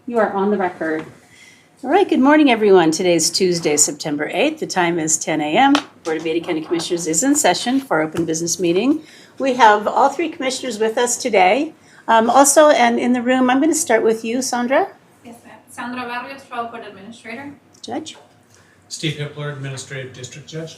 You are on the record. All right, good morning, everyone. Today is Tuesday, September 8th. The time is 10 a.m. Board of Ada County Commissioners is in session for our open business meeting. We have all three commissioners with us today. Also, and in the room, I'm going to start with you, Sandra. Yes, ma'am. Sandra Barrios, Trial Court Administrator. Judge. Steve Hippler, Administrative District Judge.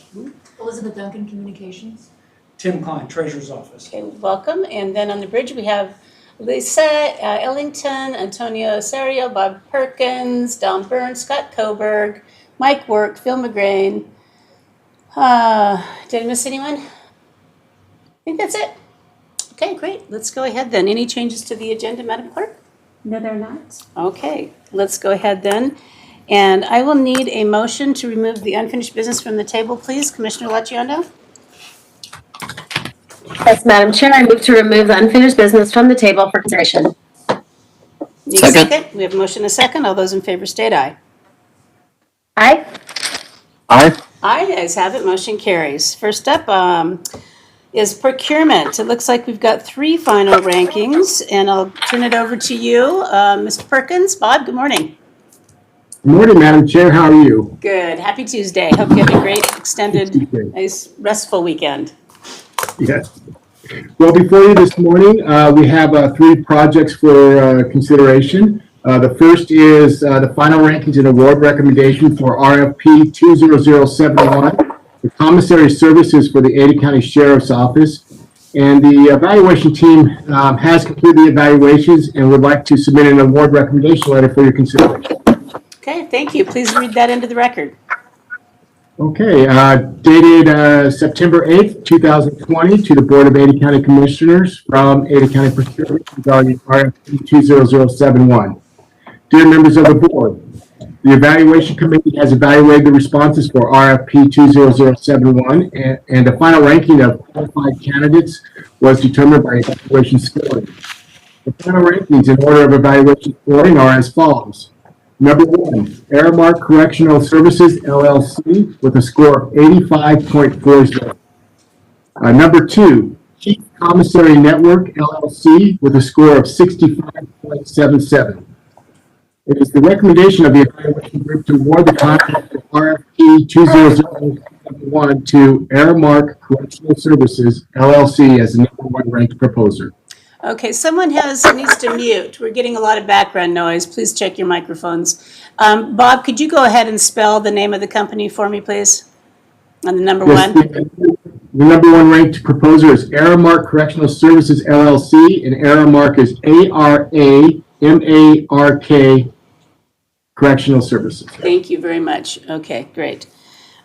Elizabeth Duncan, Communications. Tim Klein, Treasurer's Office. Okay, welcome. And then on the bridge, we have Lisa Ellington, Antonio Serio, Bob Perkins, Don Burns, Scott Coburg, Mike Work, Phil McGrain. Did I miss anyone? I think that's it. Okay, great. Let's go ahead then. Any changes to the agenda, Madam Clerk? No, they're not. Okay, let's go ahead then. And I will need a motion to remove the unfinished business from the table, please. Commissioner Lacciondo? Yes, Madam Chair, I move to remove the unfinished business from the table for consideration. Need a second? We have a motion and a second. All those in favor state aye. Aye. Aye. Aye, ayes have it. Motion carries. First up is procurement. It looks like we've got three final rankings, and I'll turn it over to you, Mr. Perkins. Bob, good morning. Good morning, Madam Chair. How are you? Good. Happy Tuesday. Hope you have a great, extended, nice, restful weekend. Yes. Well, before you this morning, we have three projects for consideration. The first is the final rankings and award recommendation for RFP 20071, the commissary services for the Ada County Sheriff's Office. And the evaluation team has completed the evaluations and would like to submit an award recommendation letter for your consideration. Okay, thank you. Please read that into the record. Okay, dated September 8th, 2020 to the Board of Ada County Commissioners from Ada County Procurement regarding RFP 20071. Dear members of the board, the evaluation committee has evaluated the responses for RFP 20071 and the final ranking of qualified candidates was determined by evaluation scoring. The final rankings in order of evaluation scoring are as follows. Number one, Aramark Correctional Services, LLC, with a score of 85.40. Number two, Chief Commissary Network, LLC, with a score of 65.77. It is the recommendation of the evaluation group to award the contract for RFP 20071 to Aramark Correctional Services, LLC, as the number one ranked proposer. Okay, someone needs to mute. We're getting a lot of background noise. Please check your microphones. Bob, could you go ahead and spell the name of the company for me, please? On the number one. The number one ranked proposer is Aramark Correctional Services, LLC, and Aramark is ARAMARK Correctional Services. Thank you very much. Okay, great.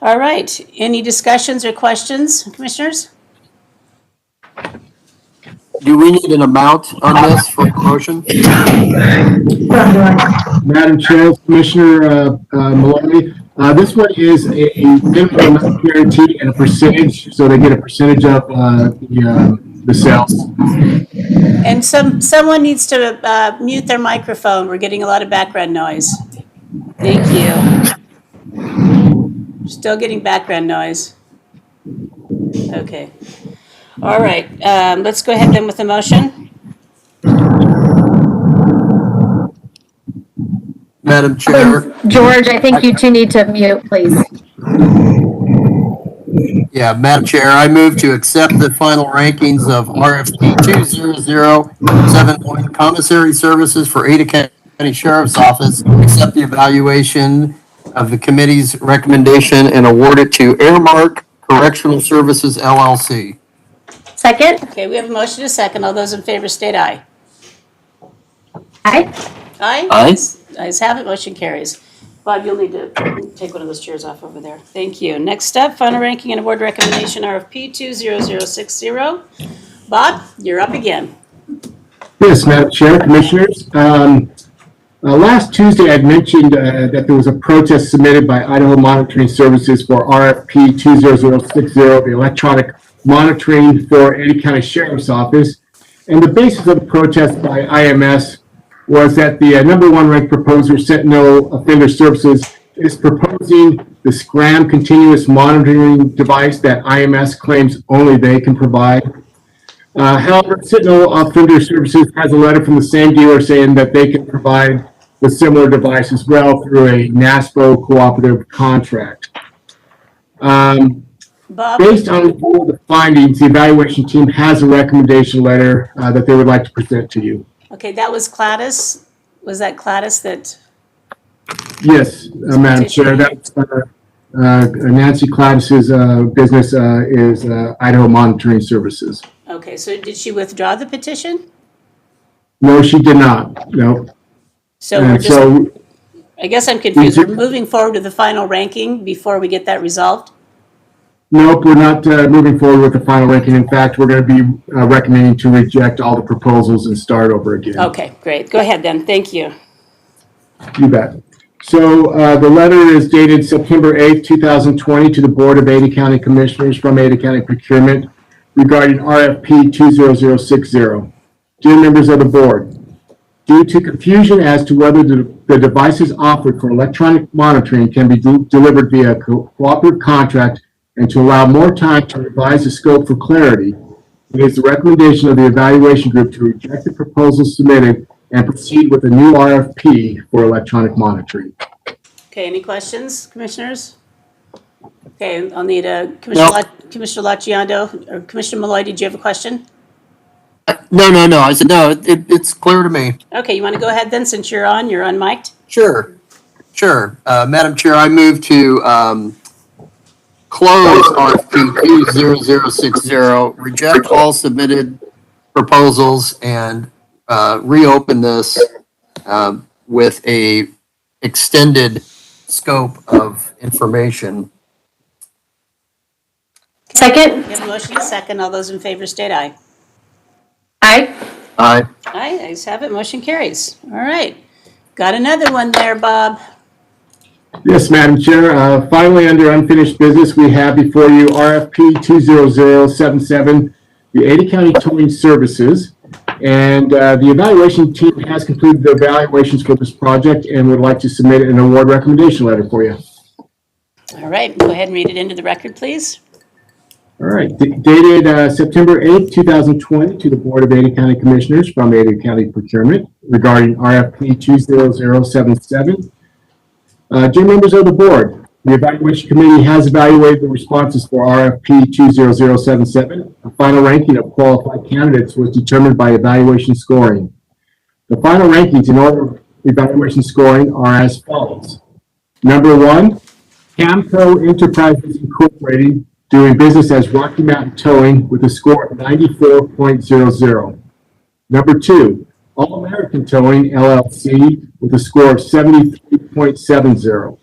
All right, any discussions or questions, commissioners? Do we need an amount on this for promotion? Madam Chair, Commissioner Maloney, this one is a minimum amount guarantee and a percentage, so they get a percentage of the sales. And someone needs to mute their microphone. We're getting a lot of background noise. Thank you. Still getting background noise. Okay. All right, let's go ahead then with the motion. Madam Chair. George, I think you two need to mute, please. Yeah, Madam Chair, I move to accept the final rankings of RFP 20071 Commissary Services for Ada County Sheriff's Office, accept the evaluation of the committee's recommendation and award it to Aramark Correctional Services, LLC. Second. Okay, we have a motion and a second. All those in favor state aye. Aye. Aye? Aye. Ayes have it, motion carries. Bob, you'll need to take one of those chairs off over there. Thank you. Next up, final ranking and award recommendation RFP 20060. Bob, you're up again. Yes, Madam Chair, Commissioners. Last Tuesday, I mentioned that there was a protest submitted by Idaho Monitoring Services for RFP 20060, the electronic monitoring for Ada County Sheriff's Office. And the basis of the protest by IMS was that the number one ranked proposer, Sentinel Offender Services, is proposing the SCRAM continuous monitoring device that IMS claims only they can provide. However, Sentinel Offender Services has a letter from the same dealer saying that they can provide the similar device as well through a NASPO cooperative contract. Bob? Based on the findings, the evaluation team has a recommendation letter that they would like to present to you. Okay, that was Gladys. Was that Gladys that? Yes, Madam Chair, that's Nancy Gladys's business is Idaho Monitoring Services. Okay, so did she withdraw the petition? No, she did not. No. So we're And just, so, I guess I'm confused. We're moving forward to the final ranking before we get that resolved? nope, we're not moving forward with the final ranking. In fact, we're going to be recommending to reject all the proposals and start over again. Okay, great. Go ahead then. Thank you. You bet. So the letter is dated September 8th, 2020 to the Board of Ada County Commissioners from Ada County Procurement regarding RFP 20060. Dear members of the board, due to confusion as to whether the devices offered for electronic monitoring can be delivered via cooperative contract and to allow more time to revise the scope for clarity, it is the recommendation of the evaluation group to reject the proposals submitted and proceed with a new RFP for electronic monitoring. Okay, any questions, commissioners? Okay, I'll need Commissioner Lacciando or Commissioner Malloy, did you have a question? No. I said, no, it's clear to me. Okay, you want to go ahead then, since you're unmiked? Sure. Madam Chair, I move to close RFP 20060, reject all submitted proposals, and reopen this with a extended scope of information. Second? We have a motion, a second. All those in favor state aye. Aye. Aye. Aye, ayes have it. Motion carries. All right. Got another one there, Bob. Yes, Madam Chair. Finally, under unfinished business, we have before you RFP 20077, the Ada County Towing Services. And the evaluation team has completed the evaluations for this project and would like to submit an award recommendation letter for you. All right, go ahead and read it into the record, please. All right, dated September 8th, 2020 to the Board of Ada County Commissioners from Ada County Procurement regarding RFP 20077. Dear members of the board, the evaluation committee has evaluated the responses for RFP 20077. A final ranking of qualified candidates was determined by evaluation scoring. The final rankings in order of evaluation scoring are as follows. Number 1, Camco Enterprises Incorporated, doing business as Rocky Mountain Towing with a score of 94.00. Number 2, All American Towing LLC with a score of 73.70.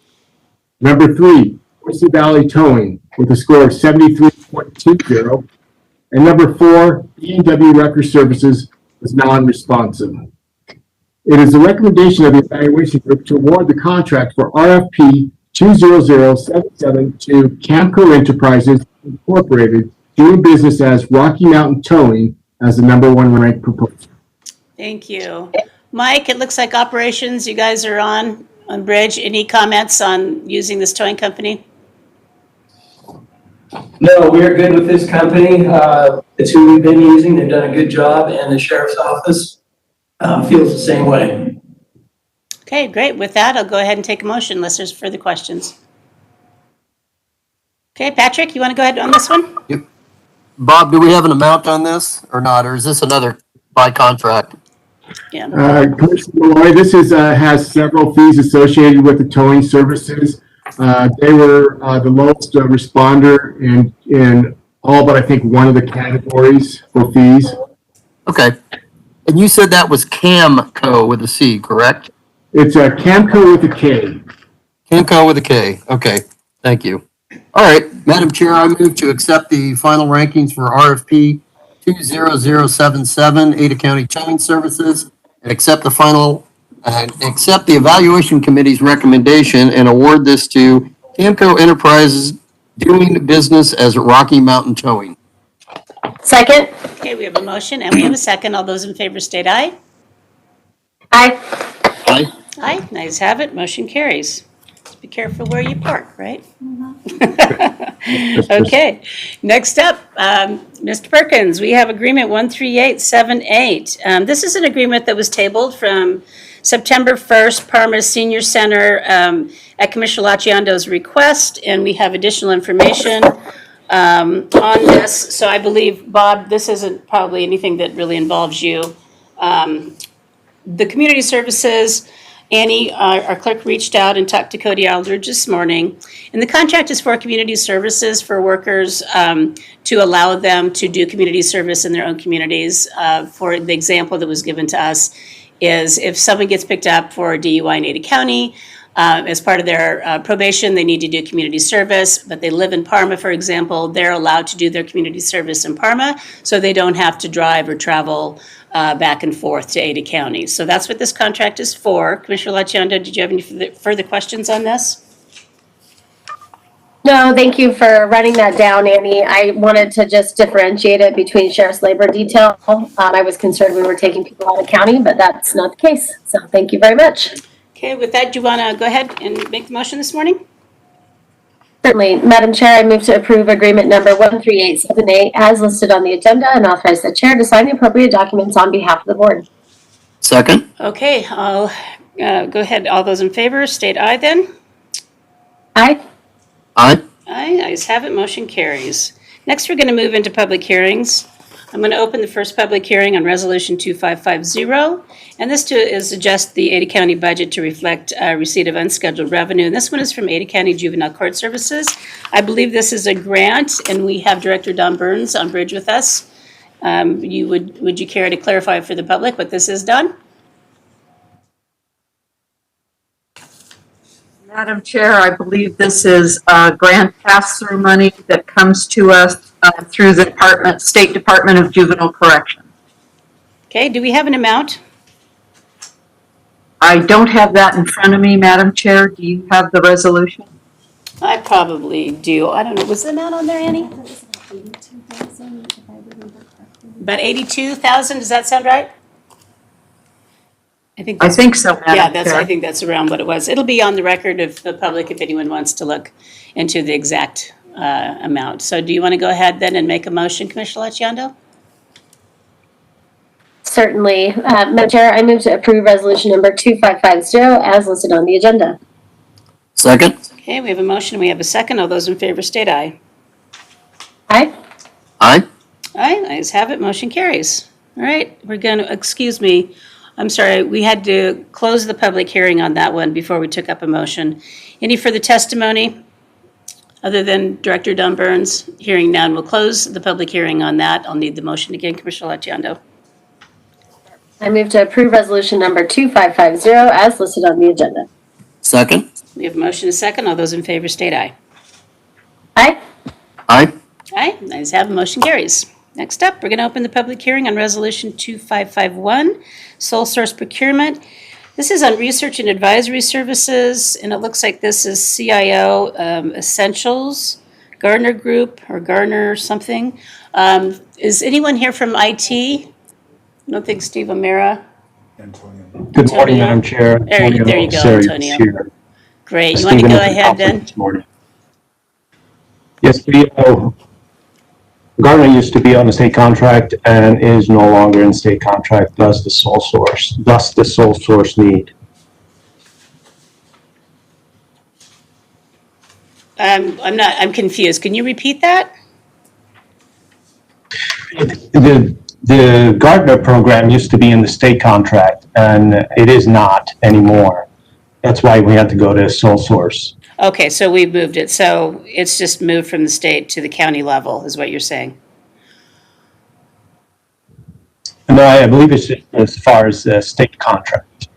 Number 3, Boise Valley Towing with a score of 73.20. And number 4, E&W Record Services was non-responsive. It is the recommendation of the evaluation group to award the contract for RFP 20077 to Camco Enterprises Incorporated, doing business as Rocky Mountain Towing, as the number 1 ranked proposal. Thank you. Mike, it looks like operations, you guys are on bridge. Any comments on using this towing company? No, we are good with this company. It's who we've been using. They've done a good job, and the sheriff's office feels the same way. Okay, great. With that, I'll go ahead and take a motion unless there's further questions. Okay, Patrick, you want to go ahead on this one? Yep. Bob, do we have an amount on this or not, or is this another by contract? Yeah. Commissioner Malloy, this has several fees associated with the towing services. They were the lowest responder in all but I think one of the categories for fees. Okay. And you said that was Camco with a C, correct? It's a Camco with a K. Camco with a K. Okay. Thank you. All right. Madam Chair, I move to accept the final rankings for RFP 20077, Ada County Towing Services, and accept the evaluation committee's recommendation and award this to Camco Enterprises, doing business as Rocky Mountain Towing. Second? Okay, we have a motion and we have a second. All those in favor state aye. Aye. Aye. Aye, nice have it. Motion carries. Just be careful where you park, right? Okay, next up, Mr. Perkins, we have agreement 13878. This is an agreement that was tabled from September 1st, Parma Senior Center at Commissioner Laciando's request, and we have additional information on this. So I believe, Bob, this isn't probably anything that really involves you. The community services, Annie, our clerk, reached out and talked to Cody Aldridge this morning. And the contract is for community services for workers to allow them to do community service in their own communities. For the example that was given to us is if someone gets picked up for a DUI in Ada County, as part of their probation, they need to do community service, but they live in Parma, for example, they're allowed to do their community service in Parma, so they don't have to drive or travel back and forth to Ada County. So that's what this contract is for. Commissioner Laciando, did you have any further questions on this? No, thank you for running that down, Annie. I wanted to just differentiate it between sheriff's labor detail. I was concerned we were taking people out of county, but that's not the case. So thank you very much. Okay, with that, do you want to go ahead and make the motion this morning? Certainly. Madam Chair, I move to approve agreement number 13878 as listed on the agenda and authorize the chair to sign the appropriate documents on behalf of the board. Second? Okay, I'll go ahead. All those in favor, state aye then. Aye. Aye. Aye, ayes have it, motion carries. Next, we're going to move into public hearings. I'm going to open the first public hearing on Resolution 2550, and this is adjust the Ada County budget to reflect receipt of unscheduled revenue. And this one is from Ada County Juvenile Court Services. I believe this is a grant, and we have Director Don Burns on bridge with us. Would you care to clarify for the public what this is, Don? Madam Chair, I believe this is grant pass-through money that comes to us through the State Department of Juvenile Correction. Okay, do we have an amount? I don't have that in front of me, Madam Chair. Do you have the resolution? I probably do. I don't know. Was the amount on there, Annie? About 82,000. Does that sound right? I think so, Madam yeah, Chair. I think that's around what it was. It'll be on the record of the public if anyone wants to look into the exact amount. So do you want to go ahead then and make a motion, Commissioner Laciando? Certainly. Madam Chair, I move to approve resolution number 2550 as listed on the agenda. Second? Okay, we have a motion. We have a second. All those in favor state aye. Aye. Aye. Aye, ayes have it. Motion carries. All right, we're going to, excuse me. I'm sorry, we had to close the public hearing on that one before we took up a motion. Any further testimony other than Director Don Burns? Hearing none, we'll close the public hearing on that. I'll need the motion again, Commissioner Laciando. I move to approve resolution number 2550 as listed on the agenda. Second? We have a motion and a second. All those in favor state aye. Aye. Aye. Aye, ayes have it. Motion carries. Next up, we're going to open the public hearing on Resolution 2551, Sole Source Procurement. This is on research and advisory services, and it looks like this is CIO Essentials, Gartner Group, or Gartner something. Is anyone here from IT? I don't think Steve O'Mara. Good morning, Madam Chair. There you go, Antonio. Here. Great. You want to go ahead then? Yes, Gartner used to be on the state contract and is no longer in state contract, thus the sole source need. I'm confused. Can you repeat that? The Gartner program used to be in the state contract and it is not anymore. That's why we had to go to sole source. Okay, so we moved it. So it's just moved from the state to the county level, is what you're saying? No, I believe it's just as far as the state contract.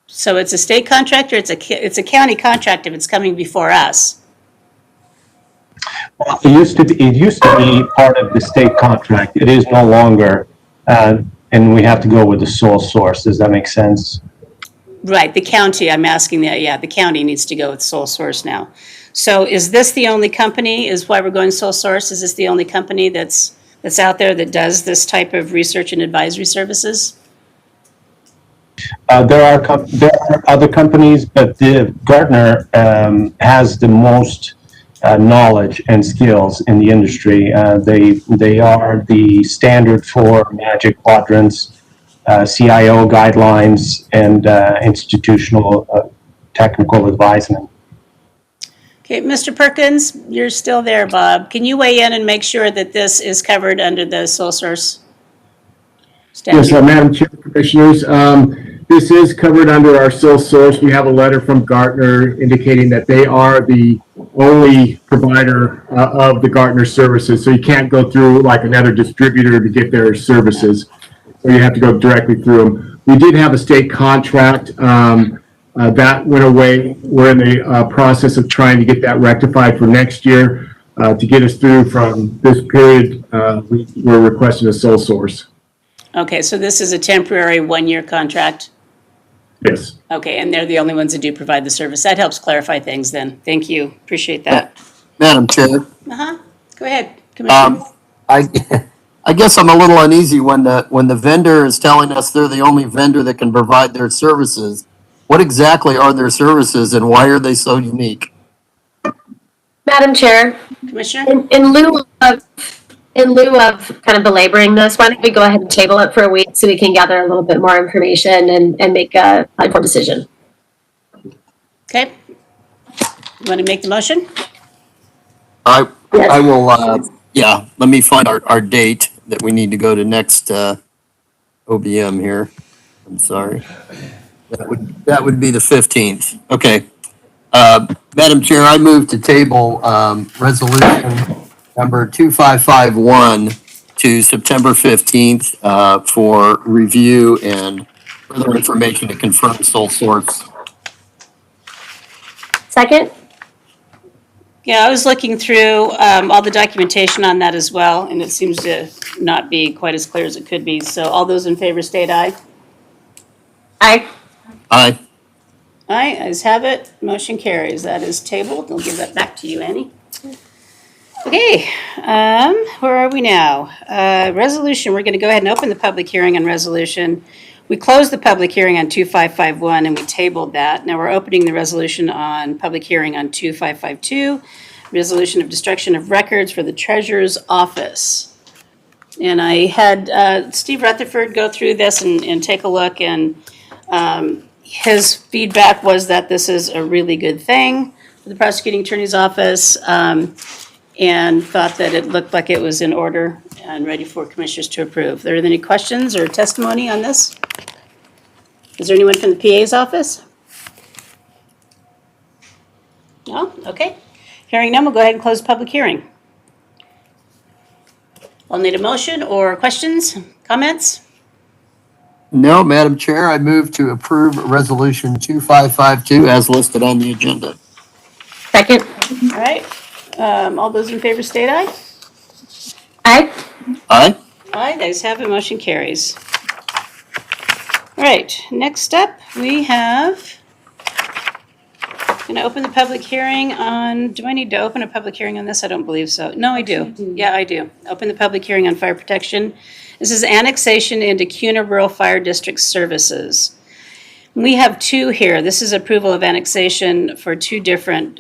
So it's a state contract or it's a county contract if it's coming before us? Well, it used to be part of the state contract. It is no longer, and we have to go with the sole source. Does that make sense? Right, the county, I'm asking that, yeah, the county needs to go with sole source now. So is this the only company, is why we're going sole source? Is this the only company that's out there that does this type of research and advisory services? There are other companies, but the Gartner has the most knowledge and skills in the industry. They are the standard for Magic Quadrants, CIO guidelines, and institutional technical advisement. Okay, Mr. Perkins, you're still there, Bob. Can you weigh in and make sure that this is covered under the sole source statute? Yes, Madam Chair, Commissioners, this is covered under our sole source. We have a letter from Gartner indicating that they are the only provider of the Gartner services. So you can't go through like another distributor to get their services. So you have to go directly through them. We did have a state contract that went away. We're in the process of trying to get that rectified for next year. To get us through from this period, we're requesting a sole source. Okay, so this is a temporary one-year contract? Yes. Okay, and they're the only ones that do provide the service. That helps clarify things then. Thank you. Appreciate that. Madam Chair, Uh-huh. Go ahead, Commissioner. I guess I'm a little uneasy when the vendor is telling us they're the only vendor that can provide their services. What exactly are their services and why are they so unique? Madam Chair, Commissioner? in lieu of kind of belaboring this, why don't we go ahead and table it for a week so we can gather a little bit more information and make a informed decision. Okay. You want to make the motion? I Yes. will, let me find our date that we need to go to next OBM here. I'm sorry. That would be the 15th. Okay. Madam Chair, I move to table resolution number 2551 to September 15th for review and further information to confirm sole source. Second? Yeah, I was looking through all the documentation on that as well, and it seems to not be quite as clear as it could be. So all those in favor state aye. Aye. Aye. Aye, ayes have it. Motion carries. That is tabled. I'll give that back to you, Annie. Okay, where are we now? Resolution, we're going to go ahead and open the public hearing on resolution. We closed the public hearing on 2551 and we tabled that. Now we're opening the resolution on public hearing on 2552, resolution of destruction of records for the treasurer's office. And I had Steve Rutherford go through this and take a look, and his feedback was that this is a really good thing for the prosecuting attorney's office, and thought that it looked like it was in order and ready for commissioners to approve. Are there any questions or testimony on this? Is there anyone from the PA's office? No? Okay. Hearing none, we'll go ahead and close the public hearing. I'll need a motion or questions, comments? No, Madam Chair, I move to approve resolution 2552 as listed on the agenda. Second? All right. All those in favor state aye. Aye. Aye. Aye, the ayes have it, motion carries. All right, next up, we have, going to open the public hearing on, do I need to open a public hearing on this? I don't believe so. No, I do. Yeah, I do. Open the public hearing on fire protection. This is annexation into CUNA Rural Fire District Services. We have two here. This is approval of annexation for two different,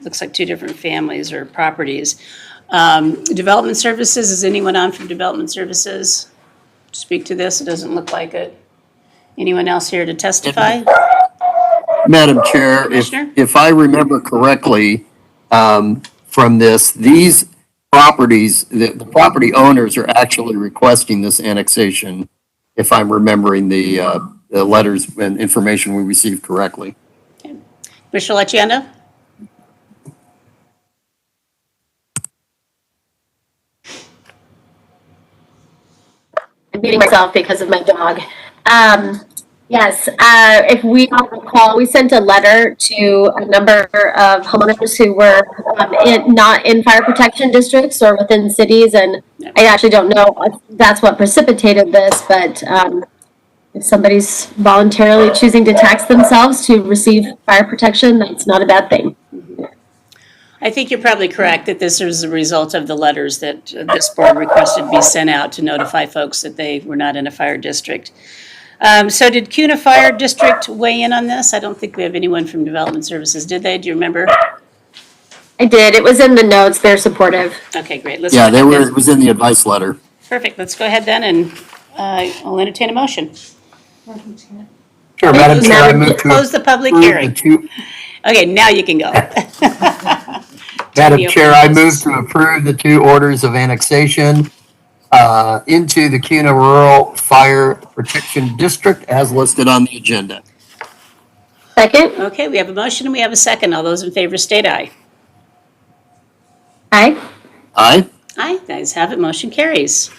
looks like two different families or properties. Development Services, is anyone on from Development Services? Speak to this, it doesn't look like it. Anyone else here to testify? Madam Chair, Commissioner? if I remember correctly, from this, these properties, the property owners are actually requesting this annexation, if I'm remembering the letters and information we received correctly. Commissioner Lachanda? I'm beating myself because of my dog. Yes, if we don't recall, we sent a letter to a number of homeowners who were not in fire protection districts or within cities, and I actually don't know if that's what precipitated this, but if somebody's voluntarily choosing to tax themselves to receive fire protection, that's not a bad thing. I think you're probably correct that this is a result of the letters that this board requested be sent out to notify folks that they were not in a fire district. So did CUNA Fire District weigh in on this? I don't think we have anyone from Development Services, did they? Do you remember? I did. It was in the notes. They're supportive. Okay, great. Let's Yeah, go ahead then. it was in the advice letter. Perfect. Let's go ahead then and I'll entertain a motion. Sure, Madam Chair, I move to Close the public approve the hearing. two, Okay, now you can go. Madam Chair, I move to approve the two orders of annexation into the CUNA Rural Fire Protection District as listed on the agenda. Second? Okay, we have a motion and we have a second. All those in favor state aye. Aye. Aye? Aye, guys have it. Motion carries.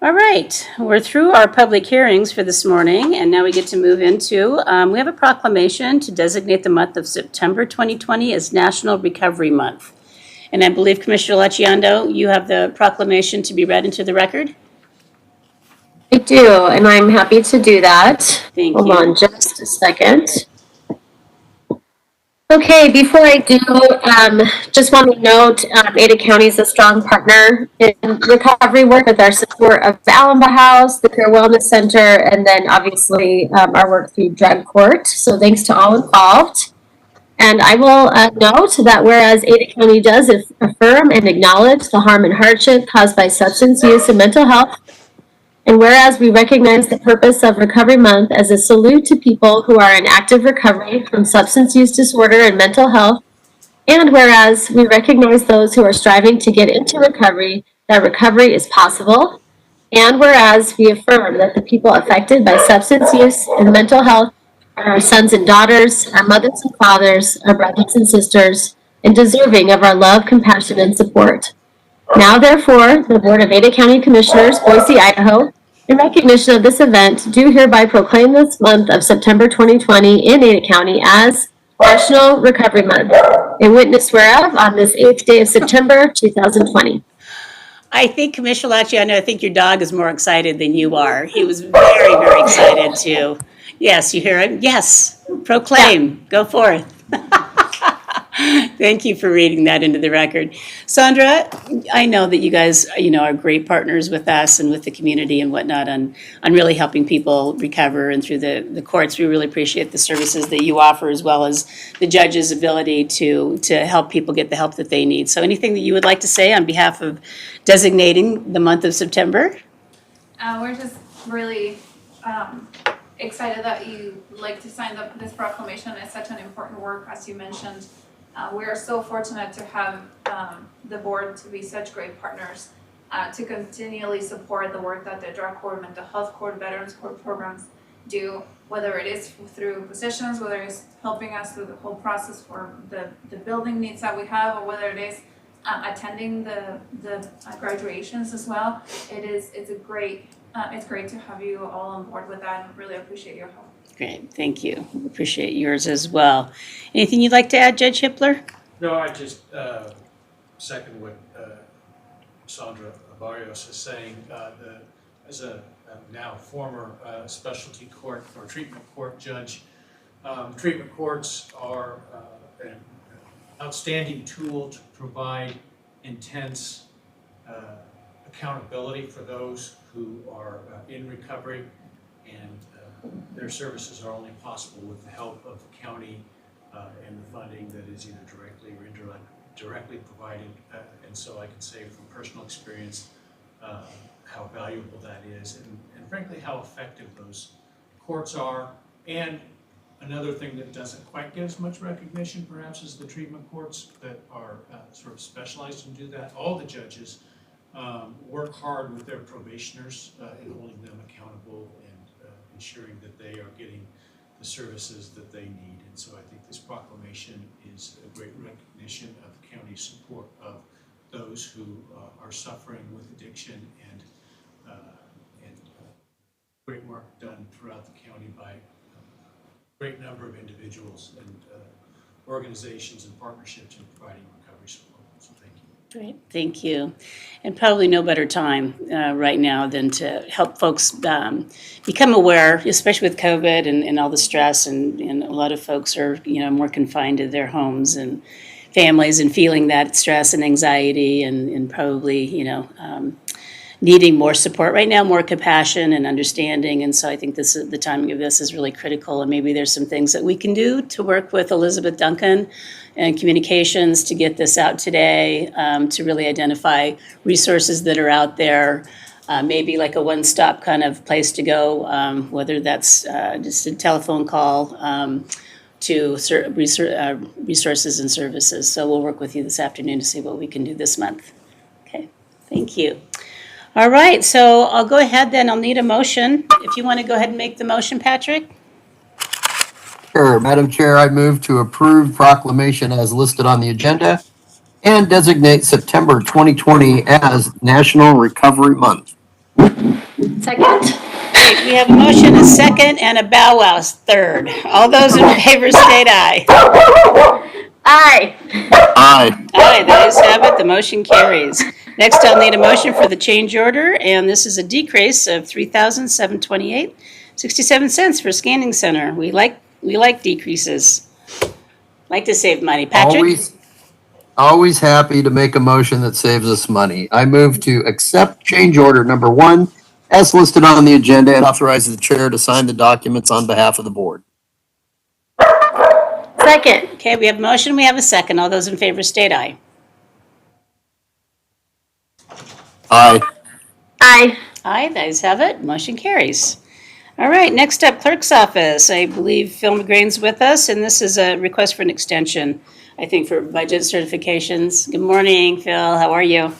All right, we're through our public hearings for this morning, and now we get to move into, we have a proclamation to designate the month of September 2020 as National Recovery Month. And I believe Commissioner Laciando, you have the proclamation to be read into the record? I do, and I'm happy to do that. Thank Hold you. on just a second. Okay, before I do, just want to note, Ada County is a strong partner in recovery work with our support of the Allenby House, the Care Wellness Center, and then obviously our work through drug court. So thanks to all involved. And I will note that whereas Ada County does affirm and acknowledge the harm and hardship caused by substance use and mental health, and whereas we recognize the purpose of Recovery Month as a salute to people who are in active recovery from substance use disorder and mental health, and whereas we recognize those who are striving to get into recovery, that recovery is possible, and whereas we affirm that the people affected by substance use and mental health are our sons and daughters, our mothers and fathers, our brothers and sisters, and deserving of our love, compassion, and support. Now, therefore, the Board of Ada County Commissioners, Boise, Idaho, in recognition of this event, do hereby proclaim this month of September 2020 in Ada County as National Recovery Month, in witness whereof on this 8th day of September 2020. I think Commissioner Laciando, I think your dog is more excited than you are. He was very, very excited too. Yes, you hear him? Yes, proclaim, go forth. Thank you for reading that into the record. Sandra, I know that you guys, are great partners with us and with the community and whatnot on really helping people recover and through the courts. We really appreciate the services that you offer as well as the judge's ability to help people get the help that they need. So anything that you would like to say on behalf of designating the month of September? We're just really excited that you like to sign this proclamation. It's such an important work, as you mentioned. We are so fortunate to have the board to be such great partners to continually support the work that the drug court, mental health court, veterans court programs do, whether it is through positions, whether it's helping us through the whole process for the building needs that we have, or whether it is attending the graduations as well. It's great to have you all on board with that, and really appreciate your help. Great, thank you. Appreciate yours as well. Anything you'd like to add, Judge Hippler? No, I just second what Sandra Barrios is saying. As a now former specialty court or treatment court judge, treatment courts are an outstanding tool to provide intense accountability for those who are in recovery, and their services are only possible with the help of the county and the funding that is either directly or indirectly provided. And so I can say from personal experience how valuable that is, and frankly how effective those courts are. And another thing that doesn't quite get as much recognition perhaps is the treatment courts that are sort of specialized and do that. All the judges work hard with their probationers in holding them accountable and ensuring that they are getting the services that they need. And so I think this proclamation is a great recognition of the county's support of those who are suffering with addiction, and great work done throughout the county by a great number of individuals and organizations and partnerships in providing recovery support. So thank you. Great, thank you. And probably no better time right now than to help folks become aware, especially with COVID and all the stress, and a lot of folks are, more confined to their homes and families and feeling that stress and anxiety and probably, needing more support right now, more compassion and understanding. And so I think the timing of this is really critical. And maybe there's some things that we can do to work with Elizabeth Duncan and communications to get this out today, to really identify resources that are out there. Maybe like a one-stop kind of place to go, whether that's just a telephone call to resources and services. So we'll work with you this afternoon to see what we can do this month. Okay, thank you. All right, so I'll go ahead then. I'll need a motion. If you want to go ahead and make the motion, Patrick. Sure, Madam Chair, I move to approve proclamation as listed on the agenda and designate September 2020 as National Recovery Month. Second. Great, we have a motion, a second, and a bow wow third. All those in favor state aye. Aye. Aye. Aye, the ayes have it, the motion carries. Next, I'll need a motion for the change order, and this is a decrease of $3,728.67 for scanning center. We like decreases. Like to save money. Patrick? Always happy to make a motion that saves us money. I move to accept change order number 1 as listed on the agenda and authorize the chair to sign the documents on behalf of the board. Second. Okay, we have a motion, we have a second. All those in favor state aye. Aye. Aye. Aye, the ayes have it, motion carries. All right, next up, clerk's office. I believe Phil McGrain's with us, and this is a request for an extension, I think, for budget certifications. Good morning, Phil, how are you?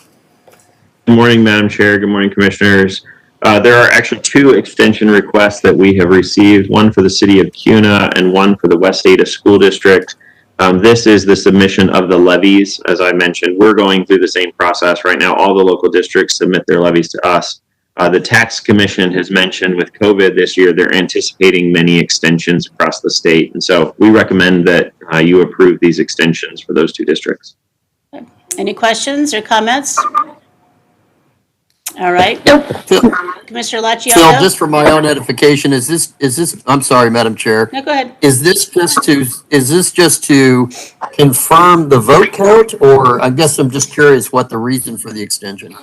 Good morning, Madam Chair. Good morning, Commissioners. There are actually 2 extension requests that we have received, one for the City of Cuna and one for the West Ada School District. This is the submission of the levies. As I mentioned, we're going through the same process right now. All the local districts submit their levies to us. The Tax Commission has mentioned with COVID this year, they're anticipating many extensions across the state. And so we recommend that you approve these extensions for those 2 districts. Any questions or comments? All right. Phil, Commissioner Lacciato? Phil, just for my own edification, is this, I'm sorry, Madam Chair. No, go ahead. Is this just to confirm the vote count, or I guess I'm just curious what the reason for the extension?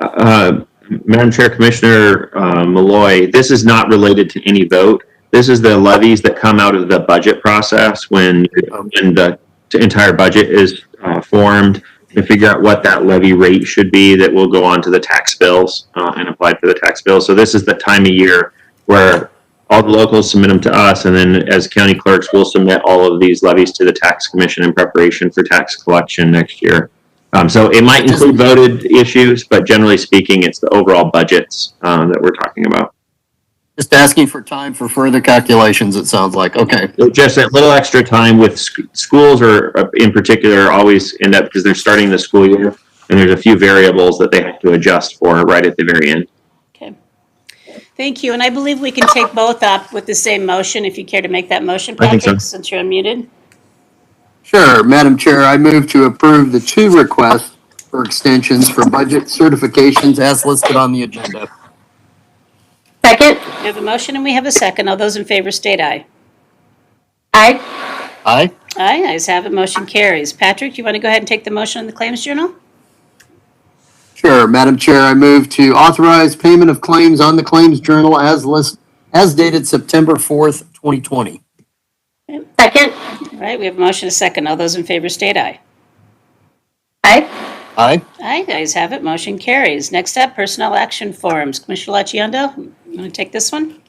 Madam Chair, Commissioner Malloy, this is not related to any vote. This is the levies that come out of the budget process when the entire budget is formed, to figure out what that levy rate should be that will go on to the tax bills and apply for the tax bills. So this is the time of year where all the locals submit them to us, and then as county clerks, we'll submit all of these levies to the Tax Commission in preparation for tax collection next year. So it might include voted issues, but generally speaking, it's the overall budgets that we're talking about. Just asking for time for further calculations, it sounds like. Okay. Just a little extra time with schools, or in particular, always end up, because they're starting the school year, and there's a few variables that they have to adjust for right at the very end. Okay. Thank you. And I believe we can take both up with the same motion, if you care to make that motion, I think Patrick, so. since you're unmuted. Sure, Madam Chair, I move to approve the 2 requests for extensions for budget certifications as listed on the agenda. Second. We have a motion and we have a second. All those in favor state aye. Aye. Aye. Aye, ayes have it, motion carries. Patrick, you want to go ahead and take the motion on the Claims Journal? Sure, Madam Chair, I move to authorize payment of claims on the Claims Journal as dated September 4th, 2020. Second. All right, we have a motion and a second. All those in favor state aye. Aye. Aye. Aye, ayes have it, motion carries. Next up, personnel action forms. Commissioner Lacciato, you want to take this one?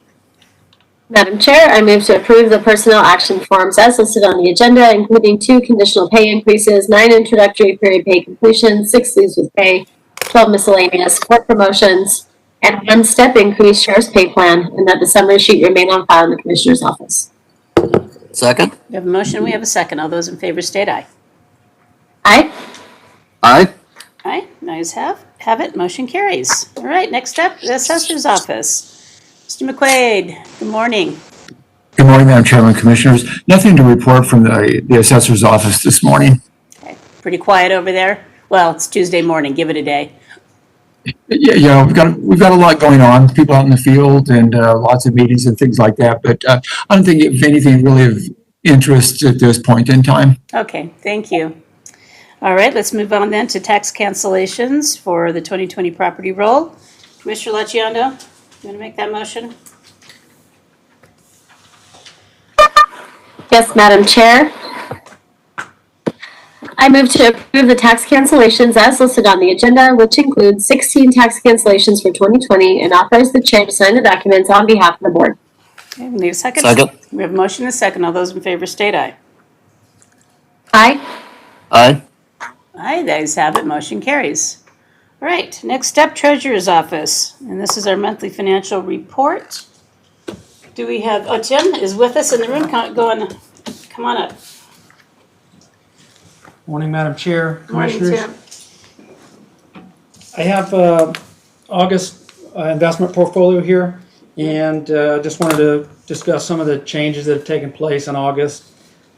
Madam Chair, I move to approve the personnel action forms as listed on the agenda, including 2 conditional pay increases, 9 introductory period pay completions, 6 leaves with pay, 12 miscellaneous, 4 promotions, and 1 step increase sheriff's pay plan, and that the summary sheet remain on file in the Commissioner's office. Second. We have a motion, we have a second. All those in favor state aye. Aye. Aye. Aye, ayes have it, motion carries. All right, next up, the Assessor's Office. Mr. McQuaid, good morning. Good morning, Madam Chairman, Commissioners. Nothing to report from the Assessor's Office this morning. Okay, pretty quiet over there. Well, it's Tuesday morning, give it a day. Yeah, we've got a lot going on, people out in the field and lots of meetings and things like that, but I don't think if anything really of interest at this point in time. Okay, thank you. All right, let's move on then to tax cancellations for the 2020 property roll. Commissioner Lachiondo, you want to make that motion? Yes, Madam Chair. I move to approve the tax cancellations as listed on the agenda, which includes 16 tax cancellations for 2020, and authorize the chair to sign the documents on behalf of the board. Okay, we need a second. Second. We have a motion and a second. All those in favor state aye. Aye. Aye. Aye, the ayes have it, motion carries. All right, next up, Treasurer's Office, and this is our monthly financial report. Do we have, oh, Tim is with us in the room, come on up. Morning, Madam Chair, Morning, Commissioners. Tim. I have August investment portfolio here, and just wanted to discuss some of the changes that have taken place in August.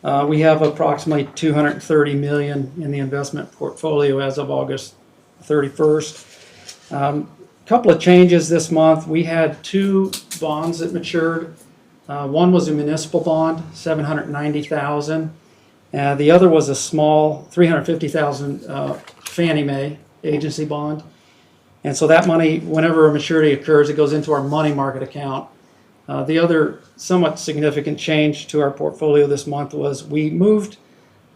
We have approximately $230 million in the investment portfolio as of August 31st. Couple of changes this month. We had 2 bonds that matured. One was a municipal bond, $790,000. The other was a small $350,000 Fannie Mae agency bond. And so that money, whenever a maturity occurs, it goes into our money market account. The other somewhat significant change to our portfolio this month was we moved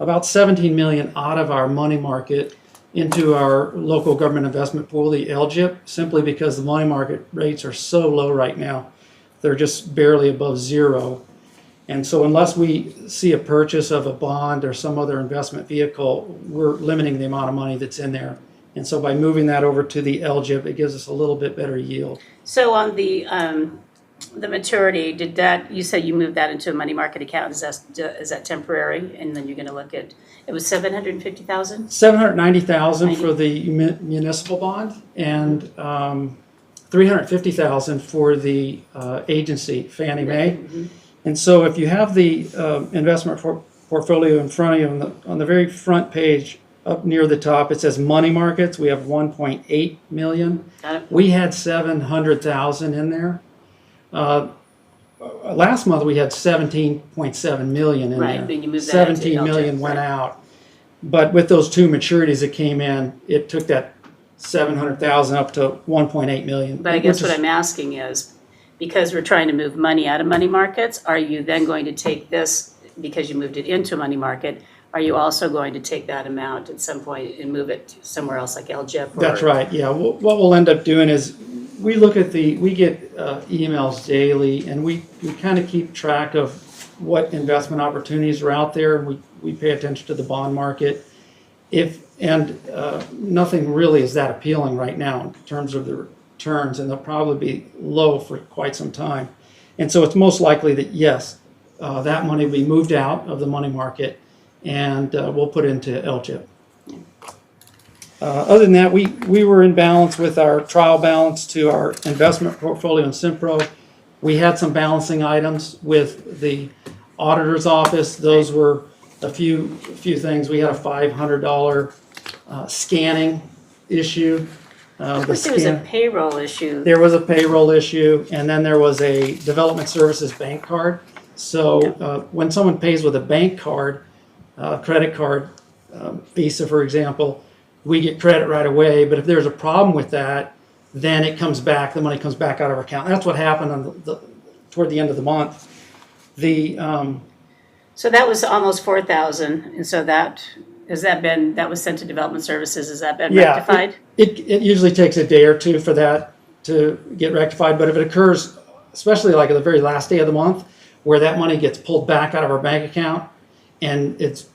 about $17 million out of our money market into our local government investment pool, the LGIP, simply because the money market rates are so low right now. They're just barely above zero. And so unless we see a purchase of a bond or some other investment vehicle, we're limiting the amount of money that's in there. And so by moving that over to the LGIP, it gives us a little bit better yield. So on the maturity, you said you moved that into a money market account, is that temporary? And then you're gonna look at, it was $750,000? $790,000 for the municipal bond and $350,000 for the agency, Fannie Mae. Mm-hmm. And so if you have the investment portfolio in front of you, on the very front page, up near the top, it says money markets. We have 1.8 million. Got it. We had 700,000 in there. Last month we had 17.7 million in Right, there. then you moved that into 17 million LGIP, went right. out. But with those 2 maturities that came in, it took that 700,000 up to 1.8 million. But I guess which what is- I'm asking is, because we're trying to move money out of money markets, are you then going to take this, because you moved it into a money market, are you also going to take that amount at some point and move it somewhere else like LGIP? That's right, yeah. What we'll end up doing is, we get emails daily, and we kind of keep track of what investment opportunities are out there, and we pay attention to the bond market. Nothing really is that appealing right now in terms of the returns, and they'll probably be low for quite some time. And so it's most likely that, yes, that money will be moved out of the money market, and we'll put it into LGIP. Other than that, we were in balance with our trial balance to our investment portfolio in Simpro. We had some balancing items with the auditor's office. Those were a few things. We had a $500 scanning issue. Of course, there was a payroll issue. There was a payroll issue, and then there was a development services bank card. So when someone pays with a bank card, credit card, Visa, for example, we get credit right away. But if there's a problem with that, then it comes back. The money comes back out of our account. That's what happened on toward the end of the month. So that was almost 4,000, and so that was sent to development services, has that been rectified? It usually takes a day or two for that to get rectified, but if it occurs, especially like at the very last day of the month, where that money gets pulled back out of our bank account, and it's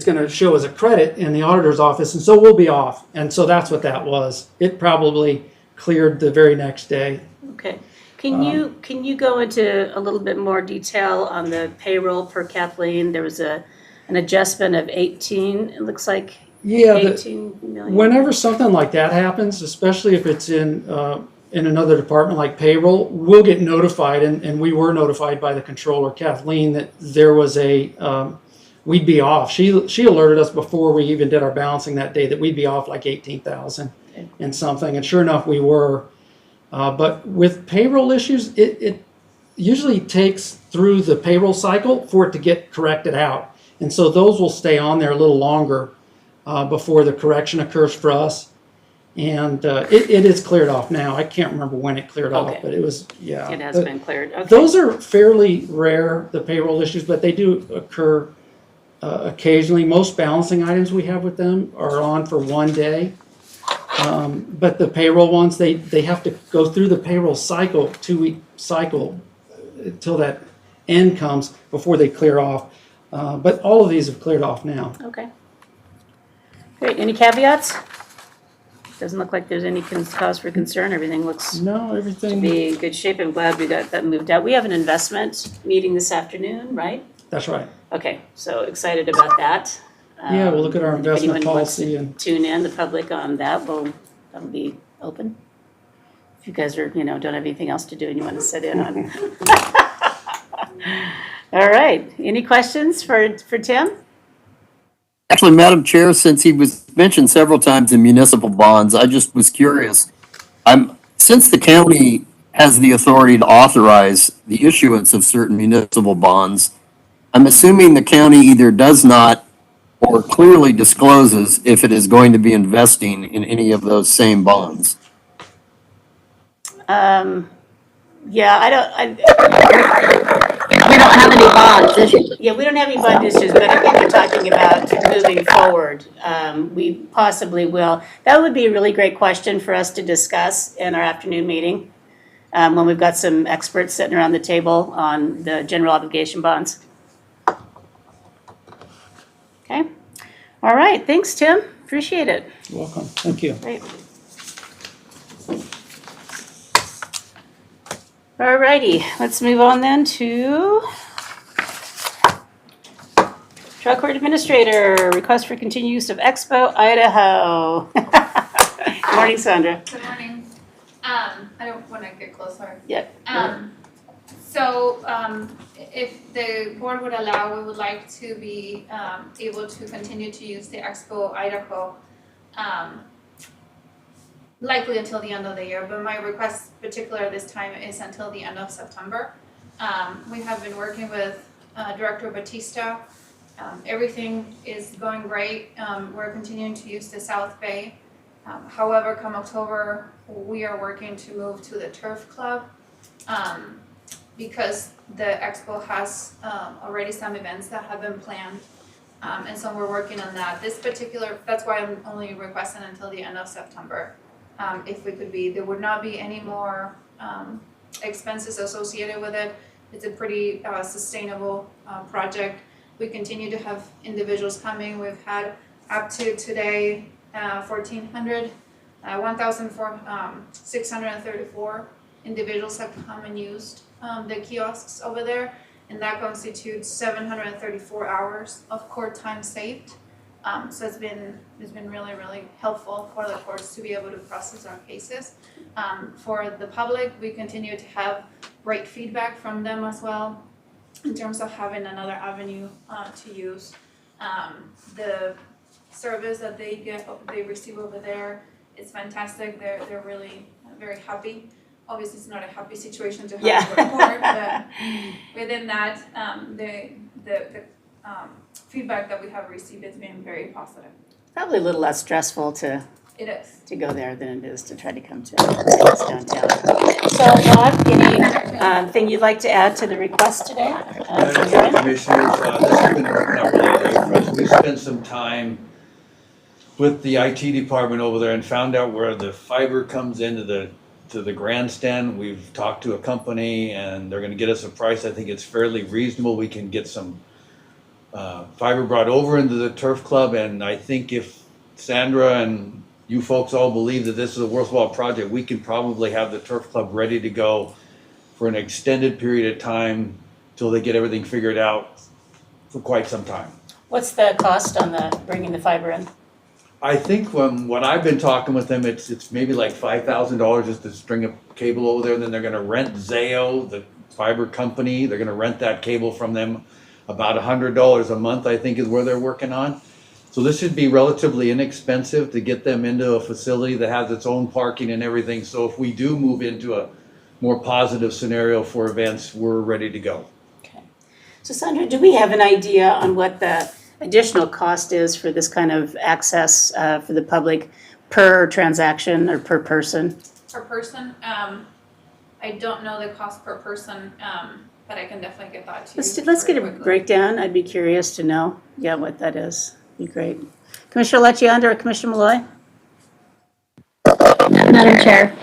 going to show as a credit in the auditor's office, and so we'll be off. And so that's what that was. It probably cleared the very next day. Okay. Can you go into a little bit more detail on the payroll per Kathleen? There was an adjustment of 18, it looks like. Yeah, 18 million. whenever something like that happens, especially if it's in another department like payroll, we'll get notified, and we were notified by the controller, Kathleen, that there was we'd be off. She alerted us before we even did our balancing that day that we'd be off like 18,000 and something, and sure enough we were. But with payroll issues, it usually takes through the payroll cycle for it to get corrected out, and so those will stay on there a little longer. before the correction occurs for us. And it is cleared off now. I can't remember when it cleared off, Okay. but it was, yeah. It has But been cleared, okay. those are fairly rare, the payroll issues, but they do occur occasionally. Most balancing items we have with them are on for one day. But the payroll ones, they have to go through the payroll cycle, 2-week cycle, until that end comes before they clear off. But all of these have cleared off now. Okay. Great, any caveats? Doesn't look like there's any cause for concern, everything looks No, to everything, be in good shape. I'm glad we got that moved out. We have an investment meeting this afternoon, right? that's right. Okay, so excited about that. Yeah, we'll look at our If investment anyone wants to policy and tune in, the public on that, that'll be open. If you guys are, don't have anything else to do and you want to sit in on. All right, any questions for Tim? Actually, Madam Chair, since he was mentioned several times in municipal bonds, I just was curious. Since the county has the authority to authorize the issuance of certain municipal bonds, I'm assuming the county either does not or clearly discloses if it is going to be investing in any of those same bonds. Yeah, We don't have any bonds issued. yeah, we don't have any bond issues, but I think we're talking about moving forward. We possibly will. That would be a really great question for us to discuss in our afternoon meeting, when we've got some experts sitting around the table on the general obligation bonds. Okay, all right, thanks, Tim, appreciate it. you're welcome. Thank you. Great. All righty, let's move on then to Trial Court Administrator, request for continued use of Expo Idaho. Good morning, Sandra. Good morning. I don't want to get closer. Yeah. If the board would allow, we would like to be able to continue to use the Expo Idaho, likely until the end of the year, but my request particular this time is until the end of September. We have been working with Director Batista. Everything is going great. We're continuing to use the South Bay. However, come October, we are working to move to the Turf Club. Because the expo has already some events that have been planned, and so we're working on that. That's why I'm only requesting until the end of September. If we could be, there would not be any more expenses associated with it. It's a pretty sustainable project. We continue to have individuals coming. We've had up to today 1,634 individuals have come and used the kiosks over there, and that constitutes 734 hours of court time saved. So it's been really, really helpful for the courts to be able to process our cases. For the public, we continue to have great feedback from them as well in terms of having another avenue to use. The service that they receive over there is fantastic. They're really very happy. Obviously, it's not a happy situation to have to report, but within that, the feedback that we have received has been very positive. Probably a little less stressful to It is. go there than it is to try to come to us downtown. So, Bob, any thing you'd like to add to the request today? Commissioners, this has been working out really great for us. We spent some time with the IT department over there and found out where the fiber comes into the grandstand. We've talked to a company and they're gonna get us a price. I think it's fairly reasonable. We can get some fiber brought over into the turf club, and I think if Sandra and you folks all believe that this is a worthwhile project, we can probably have the turf club ready to go for an extended period of time till they get everything figured out for quite some time. What's the cost on bringing the fiber in? I think when I've been talking with them, it's maybe like $5,000 just to string a cable over there. And then they're gonna rent Zayo, the fiber company. They're gonna rent that cable from them. About $100 a month, I think, is where they're working on. So this should be relatively inexpensive to get them into a facility that has its own parking and everything. So if we do move into a more positive scenario for events, we're ready to go. Okay. So Sandra, do we have an idea on what the additional cost is for this kind of access for the public per transaction or per person? Per person, I don't know the cost per person, but I can definitely get that to you. Let's get a very quickly. breakdown. I'd be curious to know, what that is. Be great. Commissioner Lecciander or Commissioner Malloy? Madam Chair,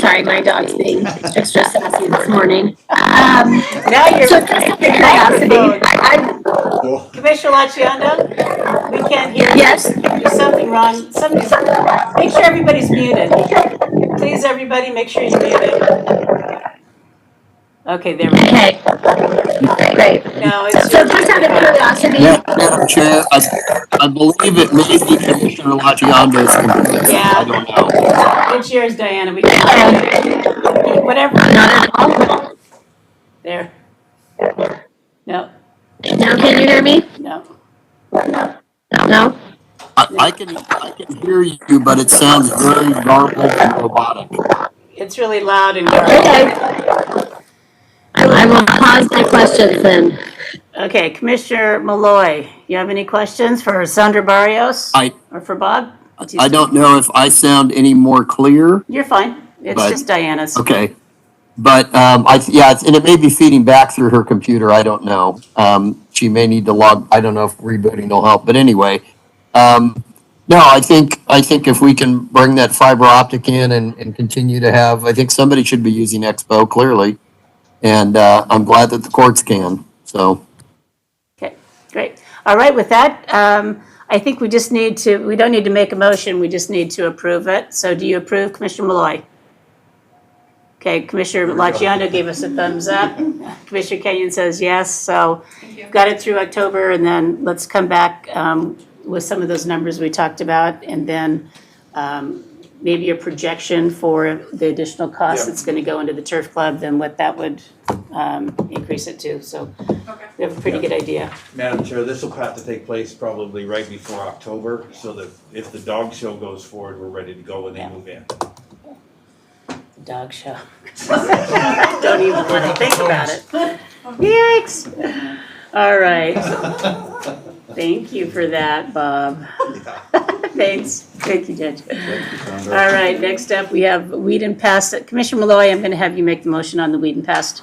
sorry, my dog's being extra sassy this morning. Now you're. So just out of curiosity, Commissioner Lecciander, we can't hear you. Yes. There's something wrong. Make sure everybody's muted. Please, everybody, make sure you're muted. Okay, there we go. Okay. Great. No, it's. So just out of curiosity. Yeah, Madam Chair, I believe it may be Commissioner Lacciando's computer. Yeah. I don't know. It's yours, Diana. We can't hear you. Whatever. Not at all. There. No. Now can you hear me? No. No? I can hear you, but it sounds very garbled and robotic. It's really loud and garbled. Okay. I will pause my questions then. Okay, Commissioner Malloy, you have any questions for Sandra Barrios? Or for Bob? I don't know if I sound any more clear. You're fine. It's just Diana's. Okay. But, and it may be feeding back through her computer. I don't know. She may need to log, I don't know if rebooting will help, but anyway. No, I think if we can bring that fiber optic in and continue to have, I think somebody should be using Expo clearly. And, I'm glad that the courts can, so. Okay, great. All right, with that, I think we don't need to make a motion, we just need to approve it. So do you approve, Commissioner Malloy? Okay, Commissioner Lacciando gave us a thumbs up. Commissioner Kenyon says yes, so got it through October, and then let's come back with some of those numbers we talked about, and then maybe a projection for the additional cost that's going to go into the turf club, then what that would increase it to. So we have a pretty good idea. Madam Chair, this will have to take place probably right before October, so that if the dog show goes forward, we're ready to go when they move in. Dog show. Don't even want to think about it. Yikes. All right. Thank you for that, Bob. Thanks. Thank you, Judge. All right, next up, we have weed and pest. Commissioner Malloy, I'm going to have you make the motion on the weed and pest.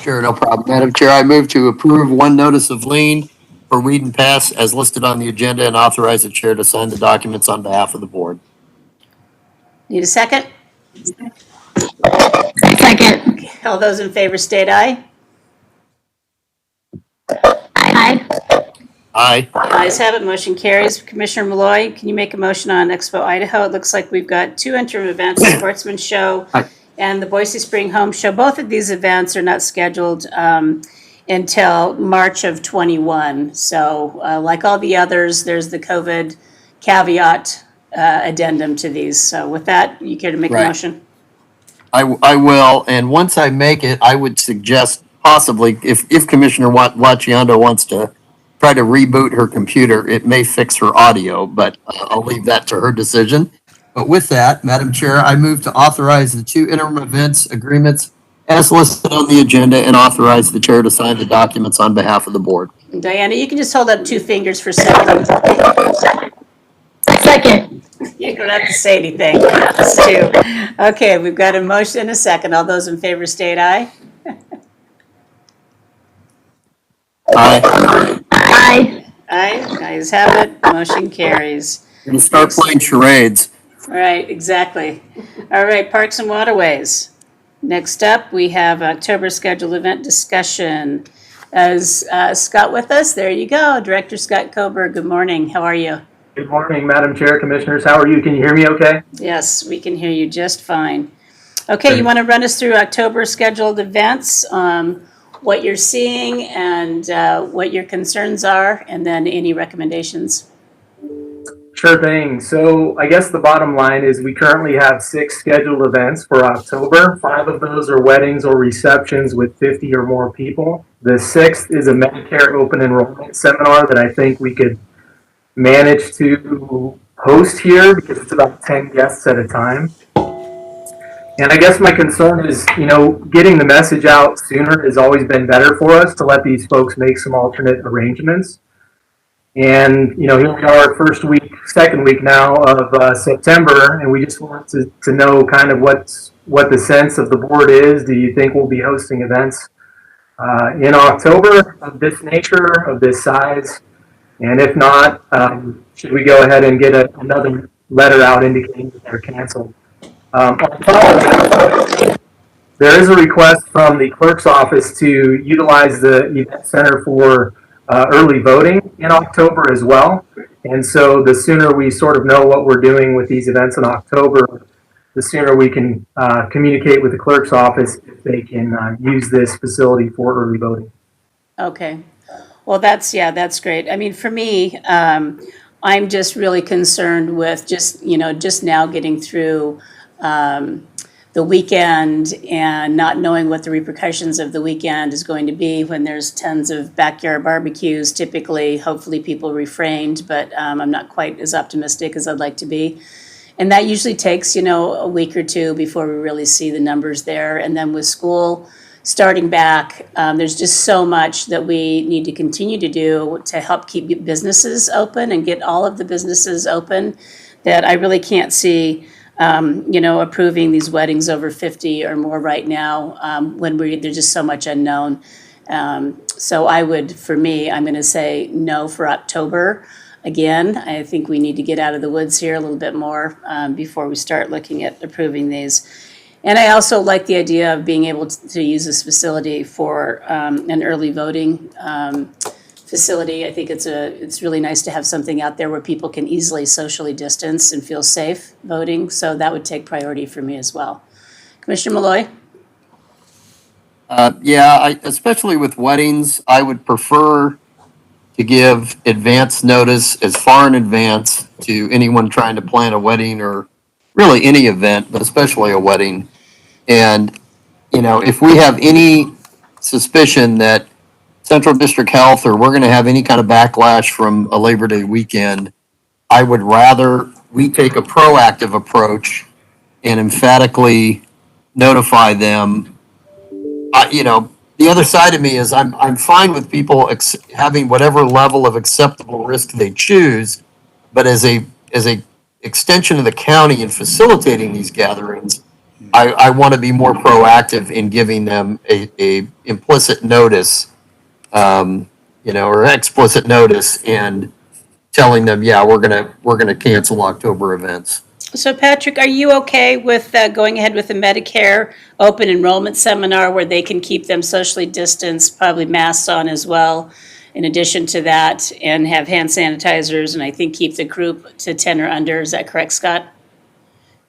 Sure, no problem. Madam Chair, I move to approve one notice of lien for weed and pest as listed on the agenda and authorize the chair to sign the documents on behalf of the board. Need a second? Second. All those in favor state aye. Aye. Aye. Ayes have it, motion carries. Commissioner Malloy, can you make a motion on Expo Idaho? It looks like we've got two interim events, the Sportsman Show and the Boise Spring Home Show. Both of these events are not scheduled until March of 21. So like all the others, there's the COVID caveat addendum to these. So with that, you care to make a motion? I will, and once I make it, I would suggest possibly, if Commissioner Lacciando wants to try to reboot her computer, it may fix her audio, but I'll leave that to her decision. But with that, Madam Chair, I move to authorize the two interim events agreements as listed on the agenda and authorize the chair to sign the documents on behalf of the board. Diana, you can just hold up two fingers for second. Second. You don't have to say anything. That's two. Okay, we've got a motion and a second. All those in favor state aye. Aye. Aye. Aye, ayes have it, motion carries. We're going to start playing charades. All right, exactly. All right, Parks and Waterways. Next up, we have October scheduled event discussion. Is Scott with us? There you go. Director Scott Kober, good morning. How are you? Good morning, Madam Chair, Commissioners. How are you? Can you hear me okay? Yes, we can hear you just fine. Okay, you want to run us through October scheduled events, what you're seeing and what your concerns are, and then any recommendations? Sure thing. So I guess the bottom line is we currently have 6 scheduled events for October. 5 of those are weddings or receptions with 50 or more people. The 6th is a Medicare open enrollment seminar that I think we could manage to host here because it's about 10 guests at a time. And I guess my concern is, getting the message out sooner has always been better for us to let these folks make some alternate arrangements. And, you know, here we are, second week now of September, and we just want to know kind of what the sense of the board is. Do you think we'll be hosting events in October of this nature, of this size? And if not, should we go ahead and get another letter out indicating that they're canceled? On top of that, there is a request from the clerk's office to utilize the event center for early voting in October as well. And so the sooner we sort of know what we're doing with these events in October, the sooner we can communicate with the clerk's office if they can use this facility for early voting. Okay. Well, that's great. I mean, for me, I'm just really concerned with just now getting through the weekend and not knowing what the repercussions of the weekend is going to be when there's tons of backyard barbecues. Typically, hopefully people refrained, but I'm not quite as optimistic as I'd like to be. And that usually takes, a week or two before we really see the numbers there. And then with school starting back, there's just so much that we need to continue to do to help keep businesses open and get all of the businesses open that I really can't see approving these weddings over 50 or more right now when there's just so much unknown. So I'm going to say no for October. Again, I think we need to get out of the woods here a little bit more before we start looking at approving these. And I also like the idea of being able to use this facility for an early voting facility. I think it's really nice to have something out there where people can easily socially distance and feel safe voting. So that would take priority for me as well. Commissioner Malloy? Especially with weddings, I would prefer to give advance notice as far in advance to anyone trying to plan a wedding or really any event, but especially a wedding. And, if we have any suspicion that Central District Health or we're going to have any kind of backlash from a Labor Day weekend, I would rather we take a proactive approach and emphatically notify them. The other side of me is I'm fine with people having whatever level of acceptable risk they choose, but as a extension of the county in facilitating these gatherings, I want to be more proactive in giving them a implicit notice, or explicit notice, and telling them, we're gonna cancel October events. So Patrick, are you okay with going ahead with the Medicare open enrollment seminar where they can keep them socially distanced, probably masks on as well, in addition to that, and have hand sanitizers, and I think keep the group to 10 or under? Is that correct, Scott?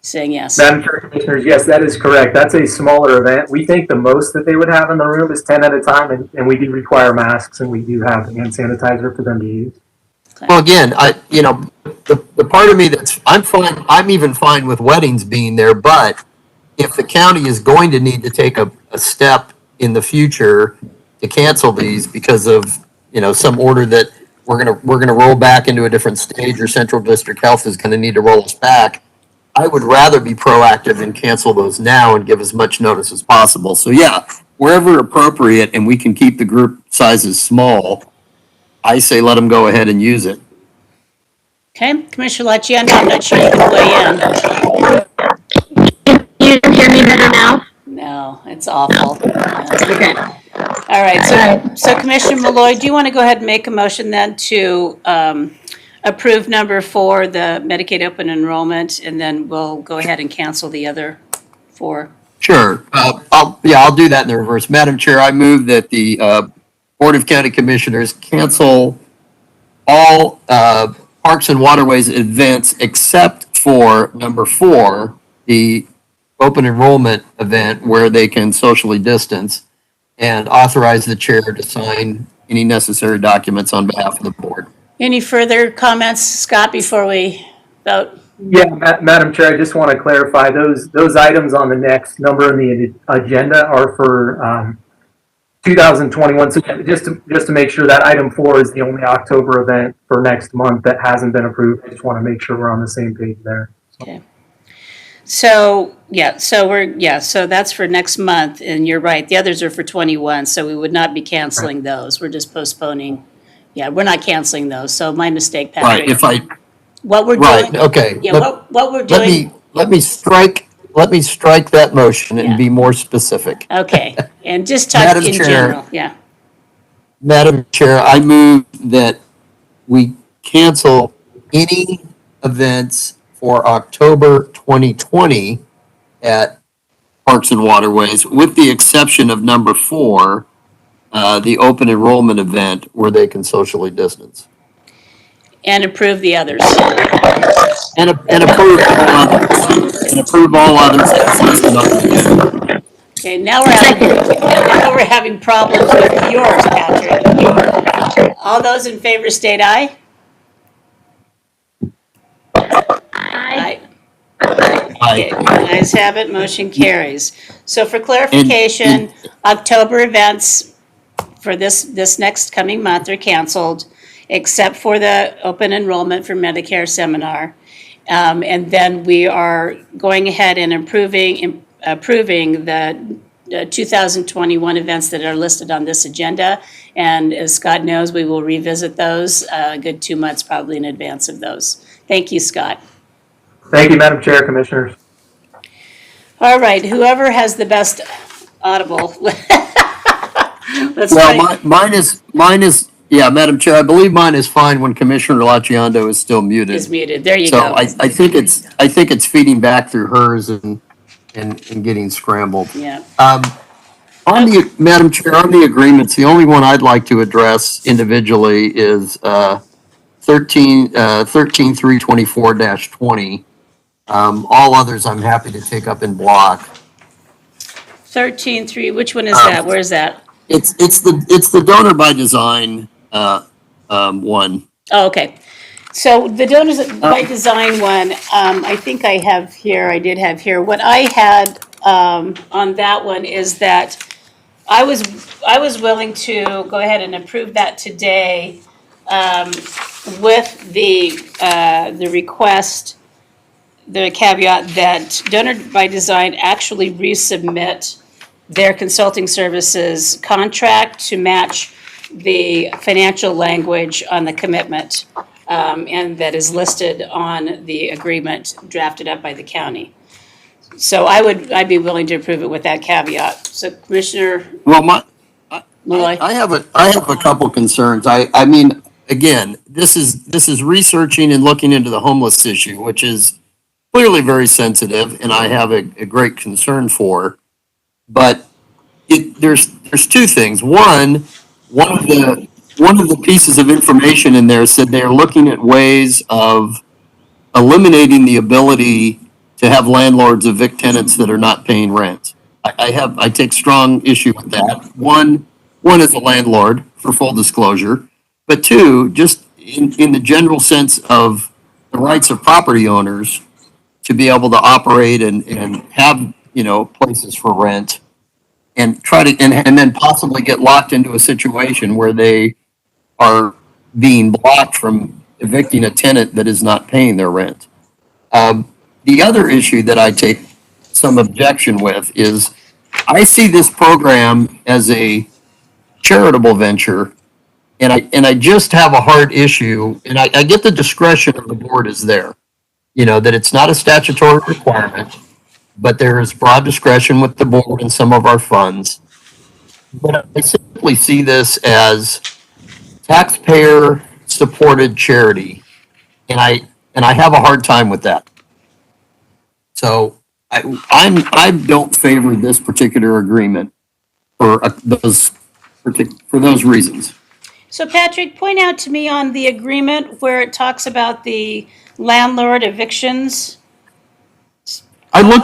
Saying yes. Madam Chair, Commissioners, yes, that is correct. That's a smaller event. We think the most that they would have in the room is 10 at a time, and we do require masks, and we do have hand sanitizer for them to use. Okay. Well, again, the part of me I'm even fine with weddings being there, but if the county is going to need to take a step in the future to cancel these because of, some order that we're gonna roll back into a different stage, or Central District Health is gonna need to roll us back, I would rather be proactive and cancel those now and give as much notice as possible. So wherever appropriate and we can keep the group sizes small, I say let them go ahead and use it. Okay, Commissioner Laciando, I'm not sure you can weigh in. You hear me better now? No, it's awful. Okay. All right, so Commissioner Malloy, do you want to go ahead and make a motion then to approve number 4, the Medicaid open enrollment, and then we'll go ahead and cancel the other 4? Sure. I'll do that in the reverse. Madam Chair, I move that the Board of County Commissioners cancel all Parks and Waterways events except for number 4, the open enrollment event where they can socially distance, and authorize the chair to sign any necessary documents on behalf of the board. Any further comments, Scott, before we vote? Yeah, Madam Chair, I just want to clarify those items on the next number in the agenda are for 2021. So just to make sure that item 4 is the only October event for next month that hasn't been approved. I just want to make sure we're on the same page there. Okay. So that's for next month, and you're right. The others are for 21, so we would not be canceling those. We're just postponing Yeah, we're not canceling those, so my mistake, Right, Patrick. What we're right, doing, okay. yeah, what we're Let doing, me strike that motion Yeah. and be more specific. okay, and just talk Madam in Chair. general, yeah. Madam Chair, I move that we cancel any events for October 2020 at Parks and Waterways, with the exception of number 4, the open enrollment event where they can socially distance. And approve the others. And approve all others. And approve all others as listed on the agenda. Okay, now we're having problems with yours, Patrick. All those in favor state aye. Aye. Okay, ayes have it, motion carries. So for clarification, October events for this next coming month are canceled, except for the open enrollment for Medicare seminar. And then we are going ahead and approving the 2021 events that are listed on this agenda. And as Scott knows, we will revisit those a good 2 months probably in advance of those. Thank you, Scott. Thank you, Madam Chair, Commissioners. All right, whoever has the best audible. Let's Well, mine is, yeah, Madam Chair, I believe mine is fine when Commissioner Lachiondo is still muted. Is muted, there you So go. I think it's feeding back through hers and getting scrambled. Yeah. Madam Chair, on the agreements, the only one I'd like to address individually is 13324-20. All others I'm happy to take up in block. 13.3, which one is that? Where is that? It's the donor by design one. Oh, okay. So the donors by design one, I think I did have here. What I had on that one is that I was willing to go ahead and approve that today with the request, the caveat that Donor by Design actually resubmit their consulting services contract to match the financial language on the commitment, and that is listed on the agreement drafted up by the county. So I'd be willing to approve it with that caveat. So Commissioner Well, Malloy? I have a couple concerns. I mean, again, this is researching and looking into the homeless issue, which is clearly very sensitive, and I have a great concern for. But there's two things. One of the pieces of information in there said they're looking at ways of eliminating the ability to have landlords evict tenants that are not paying rent. I take strong issue with that. One is a landlord, for full disclosure, but two, just in the general sense of the rights of property owners to be able to operate and have, places for rent, and try to, and then possibly get locked into a situation where they are being blocked from evicting a tenant that is not paying their rent. The other issue that I take some objection with is I see this program as a charitable venture, and I just have a hard issue, and I get the discretion of the board is there, that it's not a statutory requirement, but there is broad discretion with the board and some of our funds. But I simply see this as taxpayer-supported charity, and I have a hard time with that. So I don't favor this particular agreement for those reasons. So Patrick, point out to me on the agreement where it talks about the landlord evictions. I think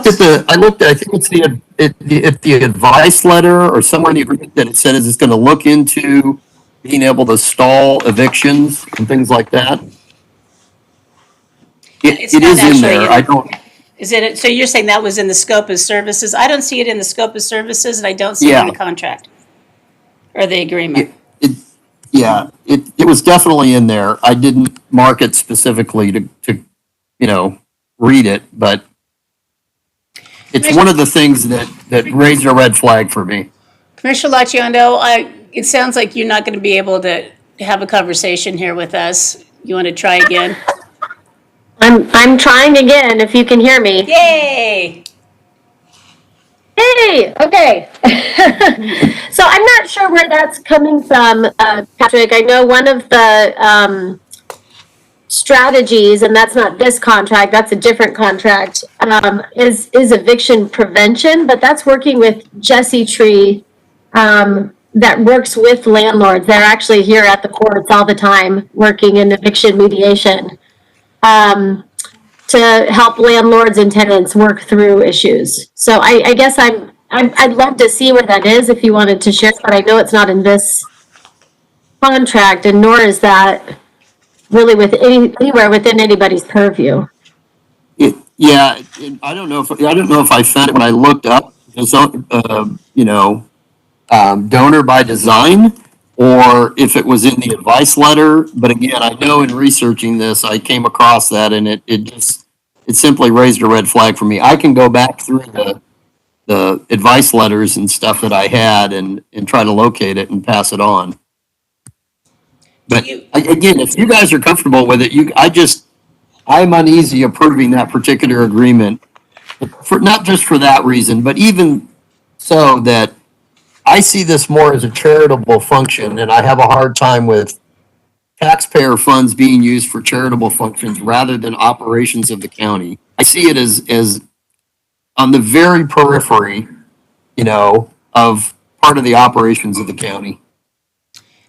it's the advice letter or somewhere in the agreement that it says it's going to look into being able to stall evictions and things like that. It's It not is in actually there. in- I don't. Is it, so you're saying that was in the scope of services? I don't see it in the scope of services, and I don't see it in the contract or the agreement. It was definitely in there. I didn't mark it specifically to read it, but it's one of the things that raised a red flag for me. Commissioner Lachiondo, it sounds like you're not going to be able to have a conversation here with us. You want to try again? I'm trying again, if you can hear me. Yay! Hey, okay. So I'm not sure where that's coming from, Patrick. I know one of the strategies, and that's not this contract, that's a different contract, is eviction prevention, but that's working with Jesse Tree, that works with landlords. They're actually here at the courts all the time, working in eviction mediation, to help landlords and tenants work through issues. So I guess I'd love to see where that is if you wanted to share, but I know it's not in this contract, and nor is that really with anywhere within anybody's purview. Yeah, I don't know if I found it when I looked up, donor by design, or if it was in the advice letter. But again, I know in researching this, I came across that, and it simply raised a red flag for me. I can go back through the advice letters and stuff that I had and try to locate it and pass it on. But again, if you guys are comfortable with it, I'm uneasy approving that particular agreement for not just for that reason, but even so that I see this more as a charitable function, and I have a hard time with taxpayer funds being used for charitable functions rather than operations of the county. I see it as on the very periphery, of part of the operations of the county.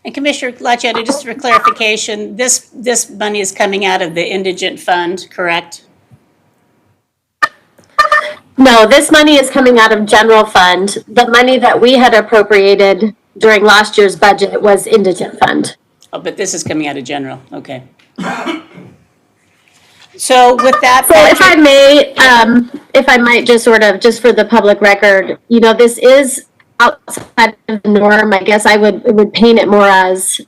And Commissioner Lachetta, just for clarification, this money is coming out of the indigent fund, correct? No, this money is coming out of general fund. The money that we had appropriated during last year's budget was indigent fund. Oh, but this is coming out of general, okay. So with that, So if I might just just for the public record, this is outside of the norm. I guess it would paint it more as,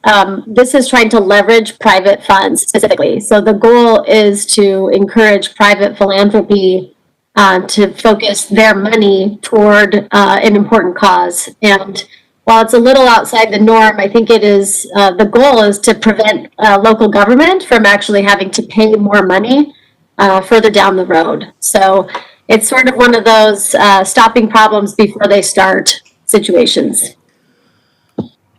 this is trying to leverage private funds specifically. So the goal is to encourage private philanthropy to focus their money toward an important cause. And while it's a little outside the norm, I think it is, the goal is to prevent local government from actually having to pay more money further down the road. So it's sort of one of those stopping problems before they start situations.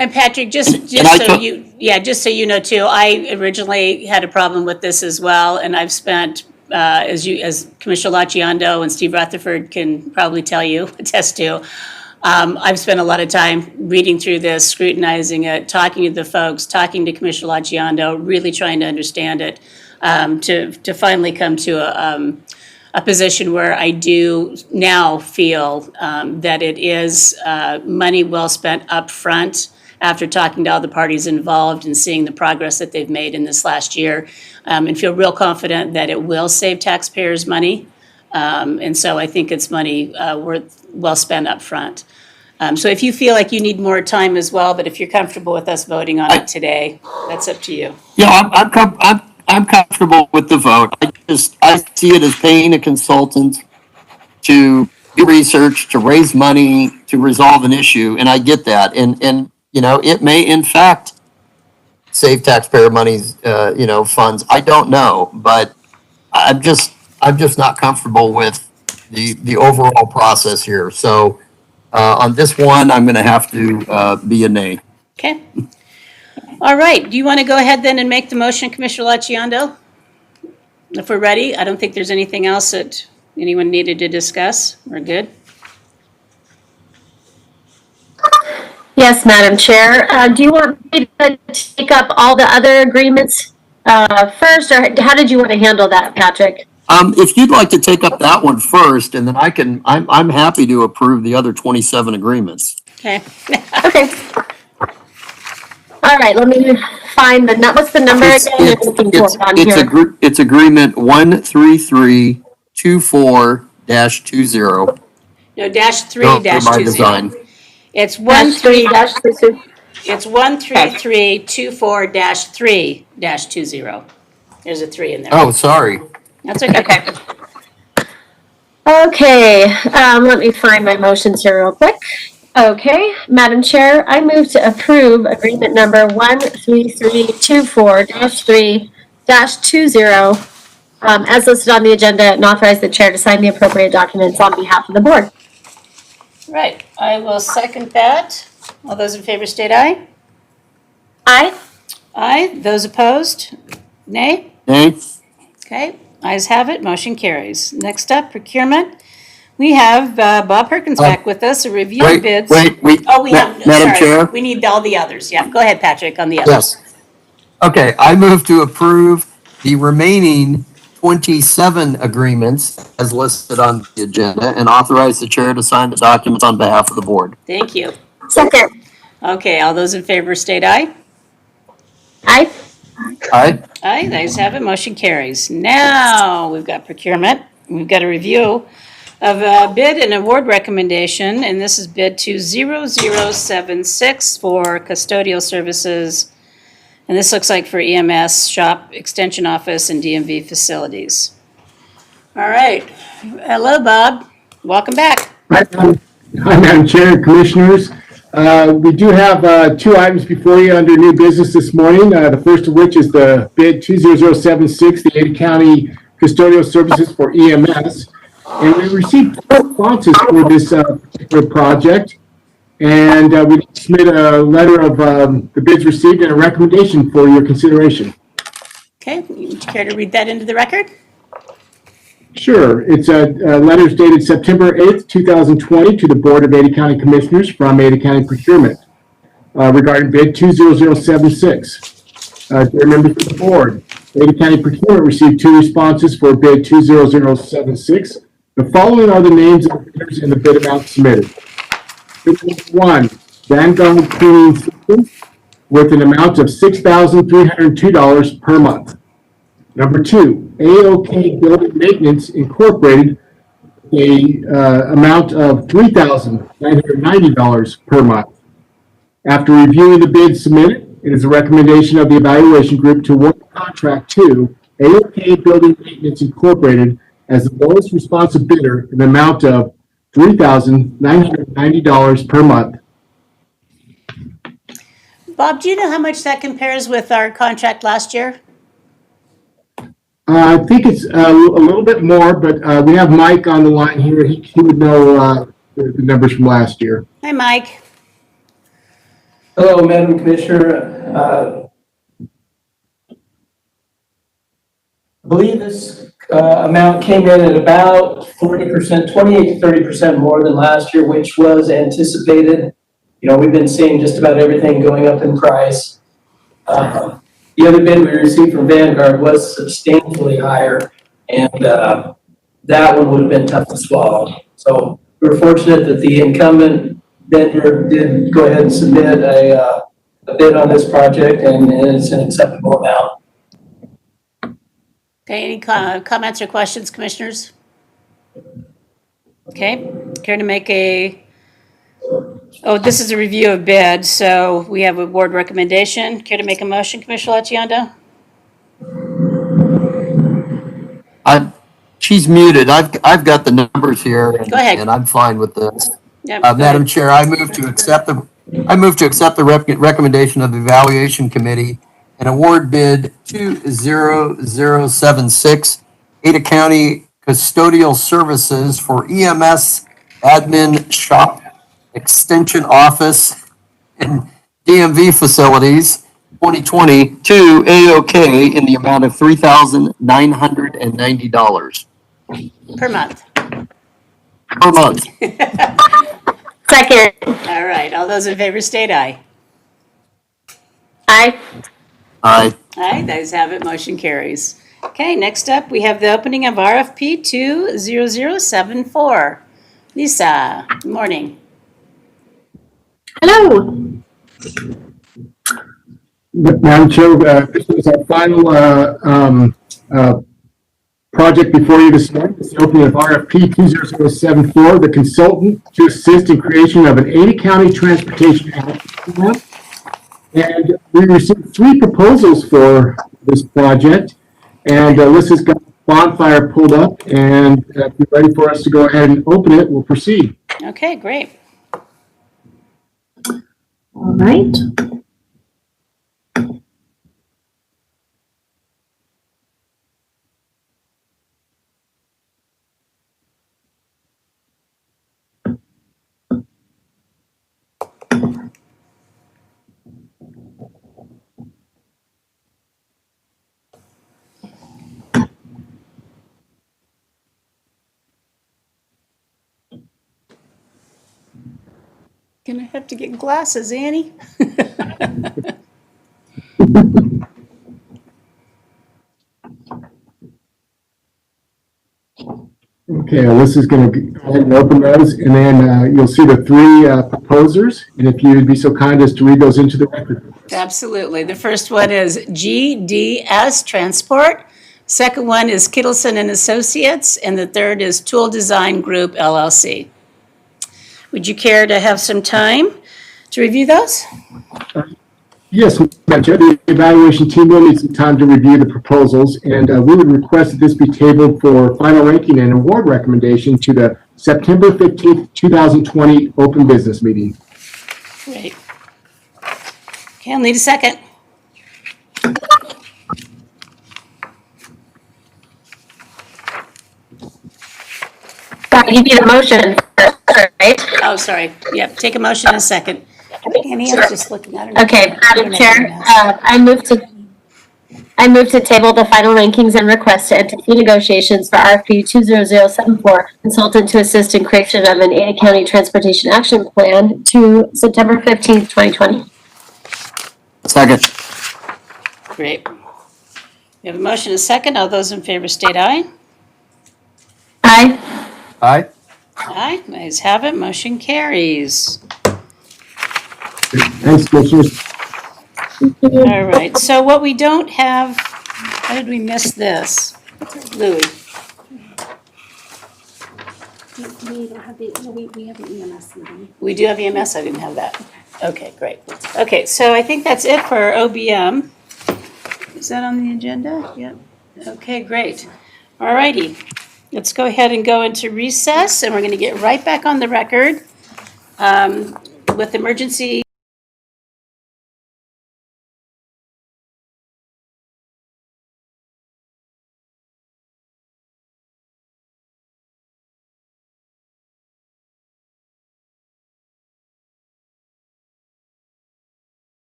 and Patrick, just so you know too, I originally had a problem with this as well, and I've spent, as Commissioner Lachiondo and Steve Rutherford can probably attest to, I've spent a lot of time reading through this, scrutinizing it, talking to the folks, talking to Commissioner Lachiondo, really trying to understand it, to finally come to a position where I do now feel that it is money well spent up front after talking to all the parties involved and seeing the progress that they've made in this last year, and feel real confident that it will save taxpayers money. And so I think it's money well spent up front. So if you feel like you need more time as well, but if you're comfortable with us voting on it today, that's up to you. Yeah, I'm comfortable with the vote. I see it as paying a consultant to do research, to raise money, to resolve an issue, and I get that. And it may in fact save taxpayer money's funds. I don't know, but I'm just not comfortable with the overall process here. So on this one, I'm going to have to be a nay. Okay. All right. Do you want to go ahead then and make the motion, Commissioner Lachiondo? If we're ready, I don't think there's anything else that anyone needed to discuss. We're good. Yes, Madam Chair. Do you want me to take up all the other agreements first, or how did you want to handle that, Patrick? If you'd like to take up that one first, and then I'm happy to approve the other 27 agreements. Okay. Okay. All right, let me find what's the number again? It's agreement 13324-20. No, -3-20. It's 13-20. It's 13324-3-20. There's a 3 in there. Oh, sorry. That's okay. Okay, let me find my motions here real quick. Okay, Madam Chair, I move to approve agreement number 13324-3-20 as listed on the agenda and authorize the chair to sign the appropriate documents on behalf of the board. Right, I will second that. All those in favor state aye. Aye. Aye. Those opposed? Nay? Nay? Okay, ayes have it, motion carries. Next up, procurement. We have Bob Perkins back with us, a review of bids. Oh, we have, Madam Chair? sorry, we need all the others. Yeah, go ahead, Patrick, on the others. Yes. Okay, I move to approve the remaining 27 agreements as listed on the agenda and authorize the chair to sign the documents on behalf of the board. Thank you. Second. Okay, all those in favor state aye. Aye. Aye? Aye, the ayes have it, motion carries. Now, we've got procurement. We've got a review of a bid and award recommendation, and this is bid 20076 for custodial services. And this looks like for EMS, shop, extension office, and DMV facilities. All right. Hello, Bob. Welcome back. Hi, Madam Chair and Commissioners. We do have two items before you under new business this morning. The first of which is the bid 20076, the Ada County Custodial Services for EMS. And we received 4 responses for this particular project. And we submit a letter of the bids received and a recommendation for your consideration. Okay, would you care to read that into the record? Sure. It's a letter dated September 8th, 2020 to the Board of Ada County Commissioners from Ada County Procurement regarding bid 20076. Dear members of the board, Ada County Procurement received 2 responses for bid 20076. The following are the names of the bidders and the bid amount submitted. Bid number 1, Vanguard Cleaning System with an amount of $6,302 per month. Number 2, AOK Building Maintenance Incorporated, a amount of $3,990 per month. After reviewing the bids submitted, it is a recommendation of the evaluation group to award the contract to AOK Building Maintenance Incorporated as the lowest responsive bidder in the amount of $3,990 per month. Bob, do you know how much that compares with our contract last year? I think it's a little bit more, but we have Mike on the line here. He would know the numbers from last year. Hi, Mike. Hello, Madam Commissioner. I believe this amount came in at about 40%, 28 to 30% more than last year, which was anticipated. You know, we've been seeing just about everything going up in price. The other bid we received from Vanguard was substantially higher, and that one would have been tough to swallow. So we were fortunate that the incumbent vendor did go ahead and submit a bid on this project, and it's an acceptable amount. Okay, any comments or questions, commissioners? Okay, care to make a, oh, this is a review of bid, so we have a board recommendation. Care to make a motion, Commissioner Lachionda? She's muted. I've got the numbers here. Go ahead. And I'm fine with this. Yep, Madam Chair, I move to accept the recommendation of the evaluation committee and award bid 20076, Ada County Custodial Services for EMS Admin Shop, Extension Office, and DMV Facilities 2020 to AOK in the amount of $3,990 per month. per month. Second. All right, all those in favor state aye. Aye. Aye. Aye, those have it, motion carries. Okay, next up, we have the opening of RFP 20074. Lisa, good morning. Hello. Madam Chair, this is our final project before you this morning. It's the opening of RFP 20074, the consultant to assist in creation of an Ada County Transportation Action Plan. And we received 3 proposals for this project. And Alyssa's got the bonfire pulled up, and if you're ready for us to go ahead and open it, we'll proceed. Okay, great. right. Gonna have to get glasses, Annie. Okay, Alyssa's going to go ahead and open those, and then you'll see the three proposers, and if you'd be so kind as to read those into the record. Absolutely. The first one is GDS Transport. Second one is Kittleson and Associates, and the third is Tool Design Group LLC. Would you care to have some time to review those? Yes, Madam Chair, the evaluation team will need some time to review the proposals, and we would request that this be tabled for final ranking and award recommendation to the September 15th, 2020 open business meeting. Great. Okay, I'll need a second. Sorry, you need a motion first, right? Oh, sorry. Yep, take a motion in a second. Annie, I was just looking at it. Okay, Madam Chair, I move to table the final rankings and request to enter fee negotiations for RFP 20074, consultant to assist in creation of an Ada County Transportation Action Plan to September 15th, 2020. Second. Great. We have a motion and a second. All those in favor state aye. Aye. Aye. Aye, ayes have it. Motion carries. Thanks, Commissioners. All right, so what we don't have, how did we miss this? Louis? We don't have the, no, we have an EMS meeting. We do have EMS, I didn't have that. Okay, great. Okay, so I think that's it for OBM. Is that on the agenda? Yep. Okay, great. All righty. Let's go ahead and go into recess, and we're going to get right back on the record with emergency.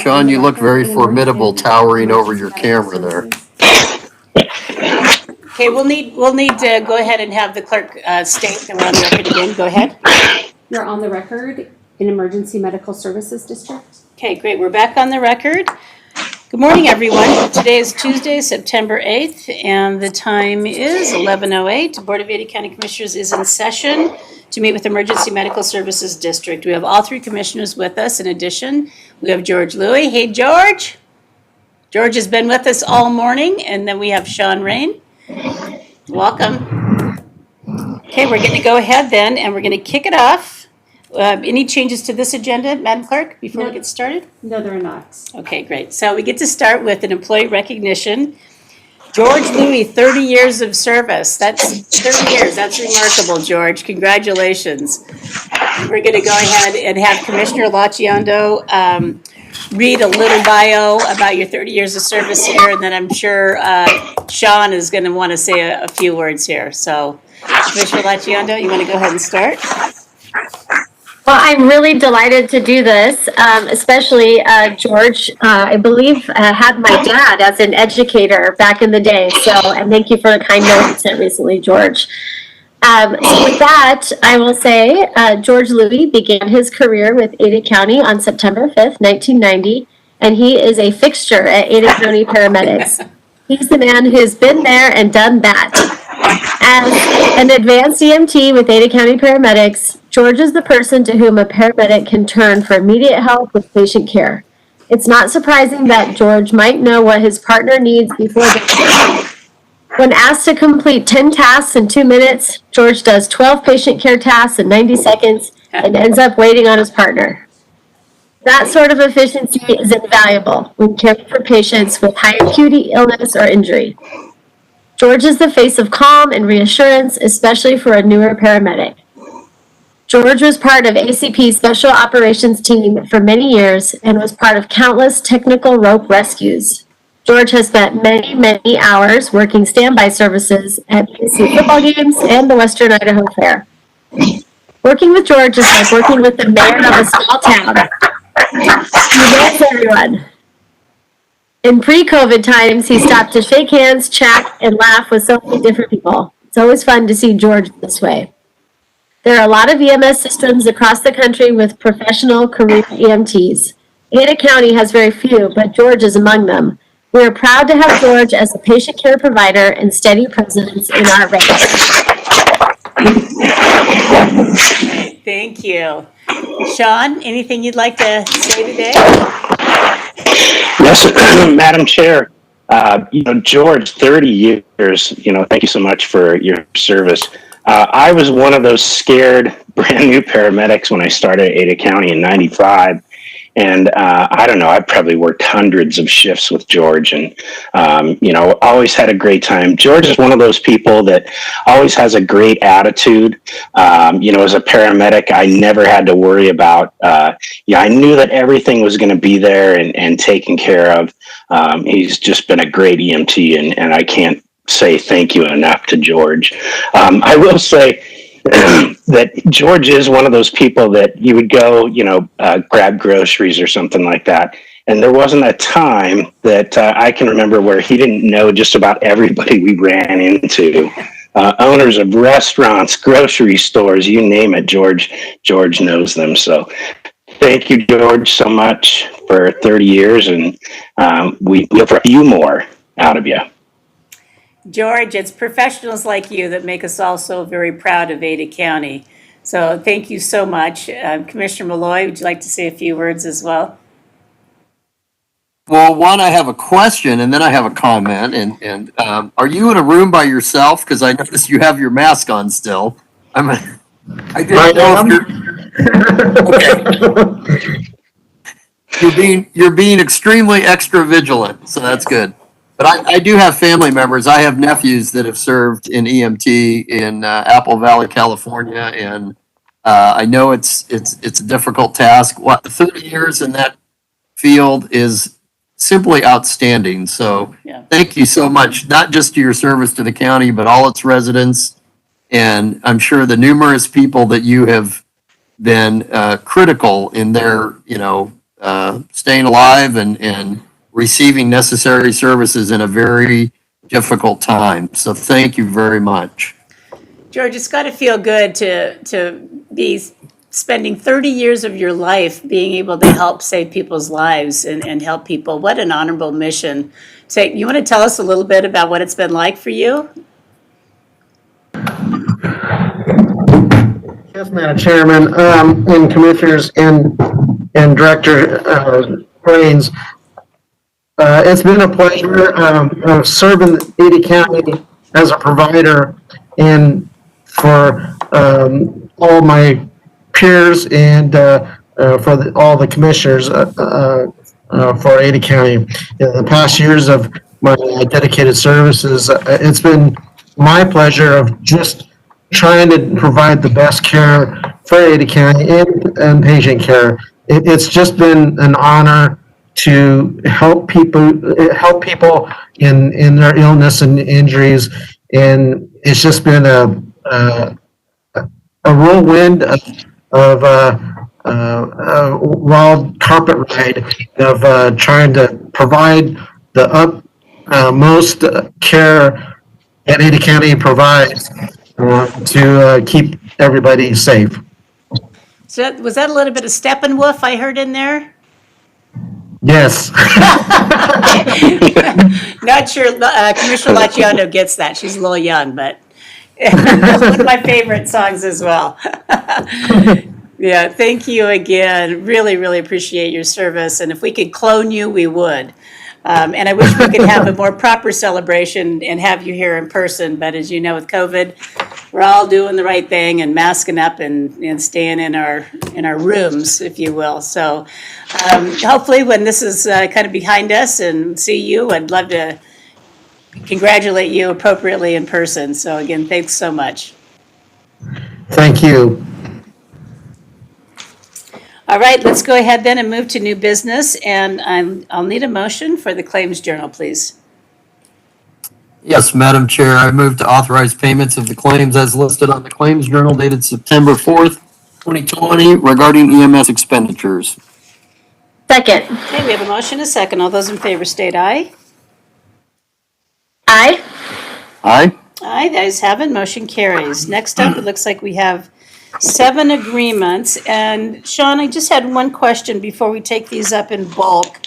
Sean, you look very formidable towering over your camera there. Okay, we'll need to go ahead and have the clerk state that we're on the record again. Go ahead. You're on the record in Emergency Medical Services District. Okay, great. We're back on the record. Good morning, everyone. Today is Tuesday, September 8th, and the time is 11:08. The Board of Ada County Commissioners is in session to meet with Emergency Medical Services District. We have all three commissioners with us. In addition, we have George Louis. Hey, George. George has been with us all morning, and then we have Sean Rain. Welcome. Okay, we're going to go ahead then, and we're going to kick it off. Any changes to this agenda, Madam Clerk, before we get started? No, there are not. Okay, great. So we get to start with an employee recognition. George Louis, 30 years of service. That's 30 years. That's remarkable, George. Congratulations. We're going to go ahead and have Commissioner Lacciando read a little bio about your 30 years of service here, and then I'm sure Sean is going to want to say a few words here. So, Commissioner Lacciando, you want to go ahead and start? Well, I'm really delighted to do this, especially George, I believe, had my dad as an educator back in the day. So, and thank you for the kind note you sent recently, George. So with that, I will say George Louis began his career with Ada County on September 5th, 1990, and he is a fixture at Ada County Paramedics. He's the man who's been there and done that. As an advanced EMT with Ada County Paramedics, George is the person to whom a paramedic can turn for immediate help with patient care. It's not surprising that George might know what his partner needs before they When asked to complete 10 tasks in 2 minutes, George does 12 patient care tasks in 90 seconds and ends up waiting on his partner. That sort of efficiency is invaluable when caring for patients with high acuity illness or injury. George is the face of calm and reassurance, especially for a newer paramedic. George was part of ACP's Special Operations Team for many years and was part of countless technical rope rescues. George has spent many, many hours working standby services at BC football games and the Western Idaho Fair. Working with George is like working with the mayor of a small town. He knows everyone. In pre-COVID times, he stopped to shake hands, chat, and laugh with so many different people. It's always fun to see George this way. There are a lot of EMS systems across the country with professional career EMTs. Ada County has very few, but George is among them. We are proud to have George as a patient care provider and steady presence in our ranks. Thank you. Sean, anything you'd like to say today? Yes, Madam Chair. George, 30 years, thank you so much for your service. I was one of those scared brand new paramedics when I started at Ada County in 95. And I don't know, I probably worked hundreds of shifts with George and, always had a great time. George is one of those people that always has a great attitude. As a paramedic, I never had to worry about, I knew that everything was going to be there and taken care of. He's just been a great EMT and I can't say thank you enough to George. I will say, that George is one of those people that you would go, grab groceries or something like that. And there wasn't a time that I can remember where he didn't know just about everybody we ran into. Owners of restaurants, grocery stores, you name it, George knows them. So thank you, George, so much for 30 years. And we look for a few more out of you. George, it's professionals like you that make us all so very proud of Ada County. So thank you so much. Commissioner Malloy, would you like to say a few words as well? Well, one, I have a question and then I have a comment. And are you in a room by yourself? Because I noticed you have your mask on still. I didn't know if you're being extremely extra vigilant, so that's good. But I do have family members. I have nephews that have served in EMT in Apple Valley, California, and I know it's a difficult task. 30 years in that field is simply outstanding. So Thank you so much, not just to your service to the county, but all its residents. And I'm sure the numerous people that you have been critical in their, staying alive and receiving necessary services in a very difficult time. So thank you very much. George, it's got to feel good to be spending 30 years of your life being able to help save people's lives and help people. What an honorable mission. So you want to tell us a little bit about what it's been like for you? Yes, Madam Chairman, and Commissioners and Director Raines. It's been a pleasure of serving Ada County as a provider and for all my peers and for all the commissioners for Ada County. In the past years of my dedicated services, it's been my pleasure of just trying to provide the best care for Ada County and patient care. It's just been an honor to help people in their illness and injuries, and it's just been a whirlwind of a wild carpet ride of trying to provide the utmost care that Ada County provides to keep everybody safe. So was that a little bit of Steppenwolf I heard in there? Yes. Not sure Commissioner Lacciano gets that. She's a little young, but that's one of my favorite songs as well. Yeah, thank you again. Really, really appreciate your service. And if we could clone you, we would. And I wish we could have a more proper celebration and have you here in person, but as you know, with COVID, we're all doing the right thing and masking up and staying in our rooms, if you will. So hopefully when this is kind of behind us and see you, I'd love to congratulate you appropriately in person. So again, thanks so much. Thank you. All right, let's go ahead then and move to new business. And I'll need a motion for the claims journal, please. Yes, Madam Chair, I move to authorize payments of the claims as listed on the Claims Journal dated September 4th, 2020 regarding EMS expenditures. Second. Okay, we have a motion, a second. All those in favor state aye. Aye. Aye. Aye, the ayes have it, motion carries. Next up, it looks like we have 7 agreements. And Sean, I just had one question before we take these up in bulk.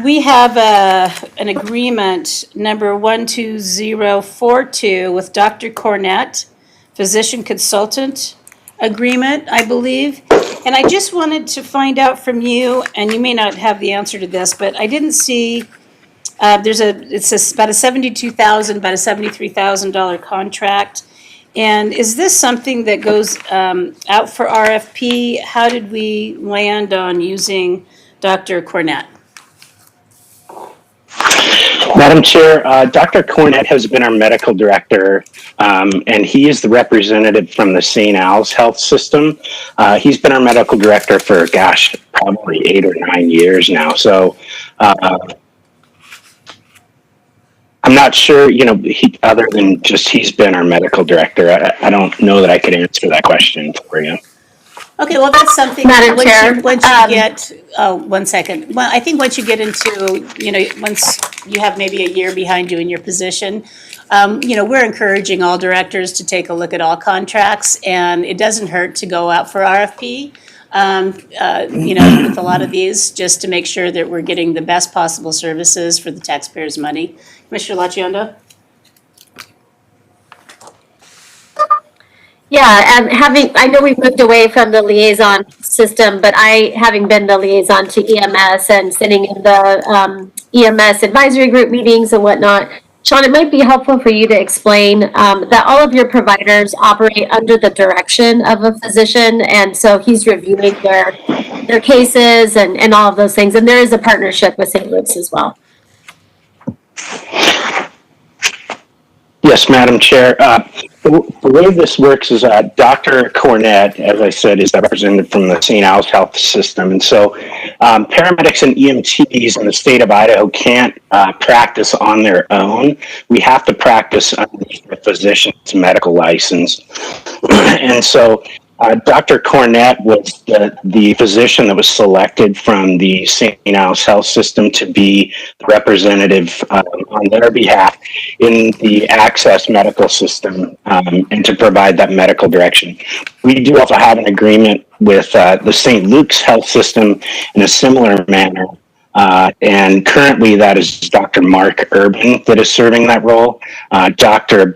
We have an agreement number 12042 with Dr. Cornett, physician consultant agreement, I believe. And I just wanted to find out from you, and you may not have the answer to this, but I didn't see, it's about a $72,000, about a $73,000 contract. And is this something that goes out for RFP? How did we land on using Dr. Cornett? Madam Chair, Dr. Cornett has been our medical director, and he is the representative from the St. Al's Health System. He's been our medical director for, probably 8 or 9 years now. So I'm not sure, other than just he's been our medical director, I don't know that I could answer that question for you. Okay, well, that's something. Madam Chair, once you get, one second. Well, I think once you get into, once you have maybe a year behind you in your position, we're encouraging all directors to take a look at all contracts, and it doesn't hurt to go out for RFP, with a lot of these, just to make sure that we're getting the best possible services for the taxpayers' money. Commissioner Lachiondo? Yeah, and I know we've moved away from the liaison system, but having been the liaison to EMS and sitting in the EMS advisory group meetings and whatnot, Sean, it might be helpful for you to explain that all of your providers operate under the direction of a physician, and so he's reviewing their cases and all of those things, and there is a partnership with St. Luke's as well. Yes, Madam Chair. The way this works is Dr. Cornett, as I said, is represented from the St. Al's Health System. And so paramedics and EMTs in the state of Idaho can't practice on their own. We have to practice under the physician's medical license. And so Dr. Cornett was the physician that was selected from the St. Al's Health System to be the representative on their behalf in the Access medical system and to provide that medical direction. We do also have an agreement with the St. Luke's Health System in a similar manner. And currently that is Dr. Mark Urban that is serving that role. Dr.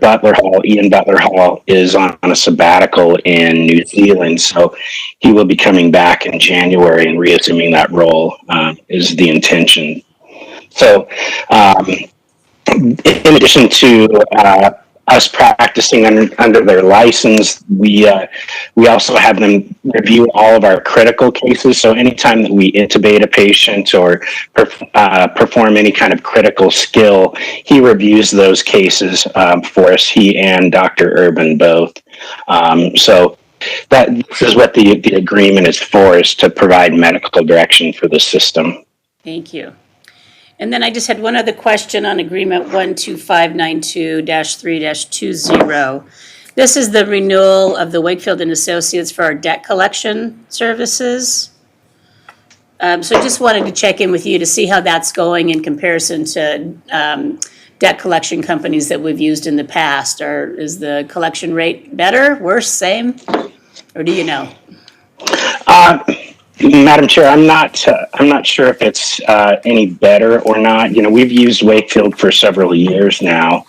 Ian Butler Hall is on a sabbatical in New Zealand. So he will be coming back in January and reassuming that role is the intention. So in addition to us practicing under their license, we also have them review all of our critical cases. So anytime that we intubate a patient or perform any kind of critical skill, he reviews those cases for us, he and Dr. Urban both. So this is what the agreement is for, is to provide medical direction for the system. Thank you. And then I just had one other question on agreement 12592-3-20. This is the renewal of the Wakefield and Associates for our debt collection services. So I just wanted to check in with you to see how that's going in comparison to debt collection companies that we've used in the past. Is the collection rate better, worse, same? Or do you know? Madam Chair, I'm not sure if it's any better or not. We've used Wakefield for several years now.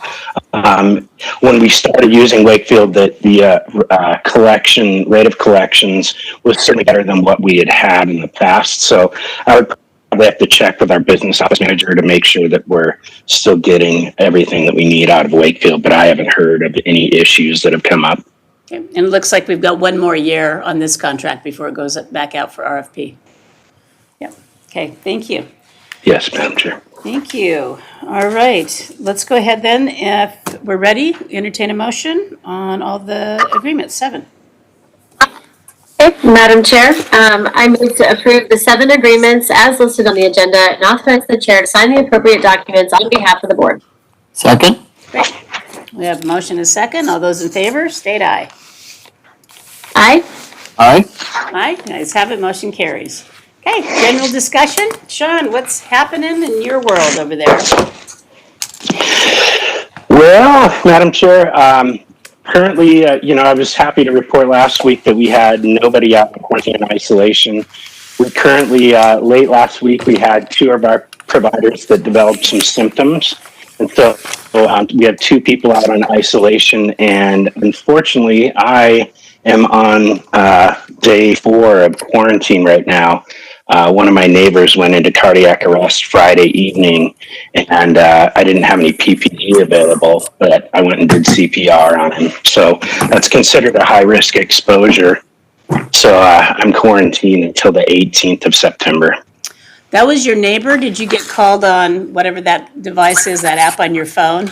When we started using Wakefield, the collection rate of collections was certainly better than what we had in the past. So I would probably have to check with our business office manager to make sure that we're still getting everything that we need out of Wakefield, but I haven't heard of any issues that have come up. Okay. And it looks like we've got one more year on this contract before it goes back out for RFP. Yep. Okay, thank you. Yes, Madam Chair. Thank you. All right, let's go ahead then. If we're ready, entertain a motion on all the agreements, 7. Okay, Madam Chair, I move to approve the 7 agreements as listed on the agenda and authorize the chair to sign the appropriate documents on behalf of the board. Second? Great. We have a motion and a second. All those in favor, state aye. Aye. Aye. Aye, ayes have it, motion carries. Okay, general discussion. Sean, what's happening in your world over there? Well, Madam Chair, currently, I was happy to report last week that we had nobody out in quarantine and isolation. We currently, late last week, we had 2 of our providers that developed some symptoms. And so we have 2 people out on isolation. And unfortunately, I am on day 4 of quarantine right now. One of my neighbors went into cardiac arrest Friday evening, and I didn't have any PPE available, but I went and did CPR on him. So that's considered a high-risk exposure. So I'm quarantined until the 18th of September. That was your neighbor? Did you get called on whatever that device is, that app on your phone?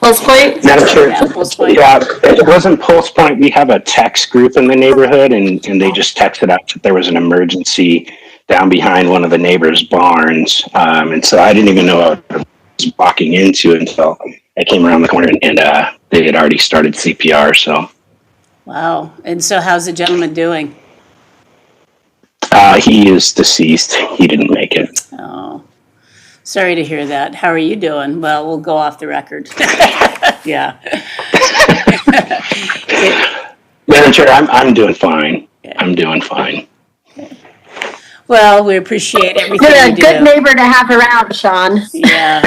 Pulse Point? Madam Chair, Yeah, Pulse Point. yeah, it wasn't Pulse Point. We have a text group in the neighborhood, and they just texted out that there was an emergency down behind one of the neighbors' barns. And so I didn't even know what I was walking into until I came around the corner, and they had already started CPR. So Wow. And so how's the gentleman doing? he is deceased. He didn't make it. Oh, sorry to hear that. How are you doing? Well, we'll go off the record. Yeah. Madam Chair, I'm doing fine. I'm doing fine. Well, we appreciate everything You're a you do. good neighbor to have around, Sean. Yeah.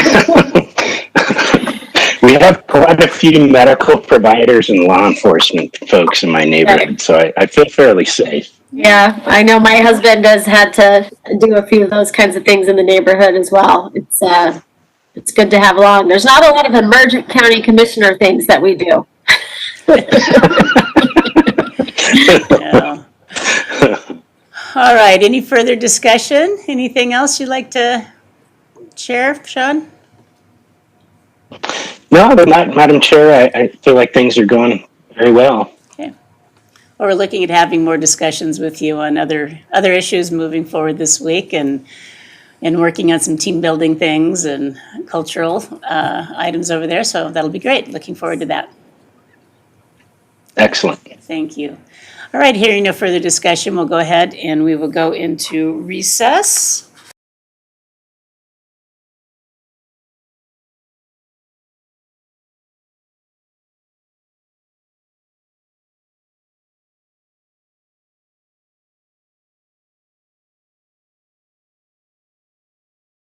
We have quite a few medical providers and law enforcement folks in my neighborhood, so I feel fairly safe. Yeah, I know my husband has had to do a few of those kinds of things in the neighborhood as well. It's good to have along. There's not a lot of emergent county commissioner things that we do. Yeah. All right, any further discussion? Anything else you'd like to share, Sean? No, but Madam Chair, I feel like things are going very well. Okay. Well, we're looking at having more discussions with you on other issues moving forward this week, and working on some team building things and cultural items over there. So that'll be great. Looking forward to that. Excellent. Thank you. All right, hearing no further discussion, we'll go ahead and we will go into recess.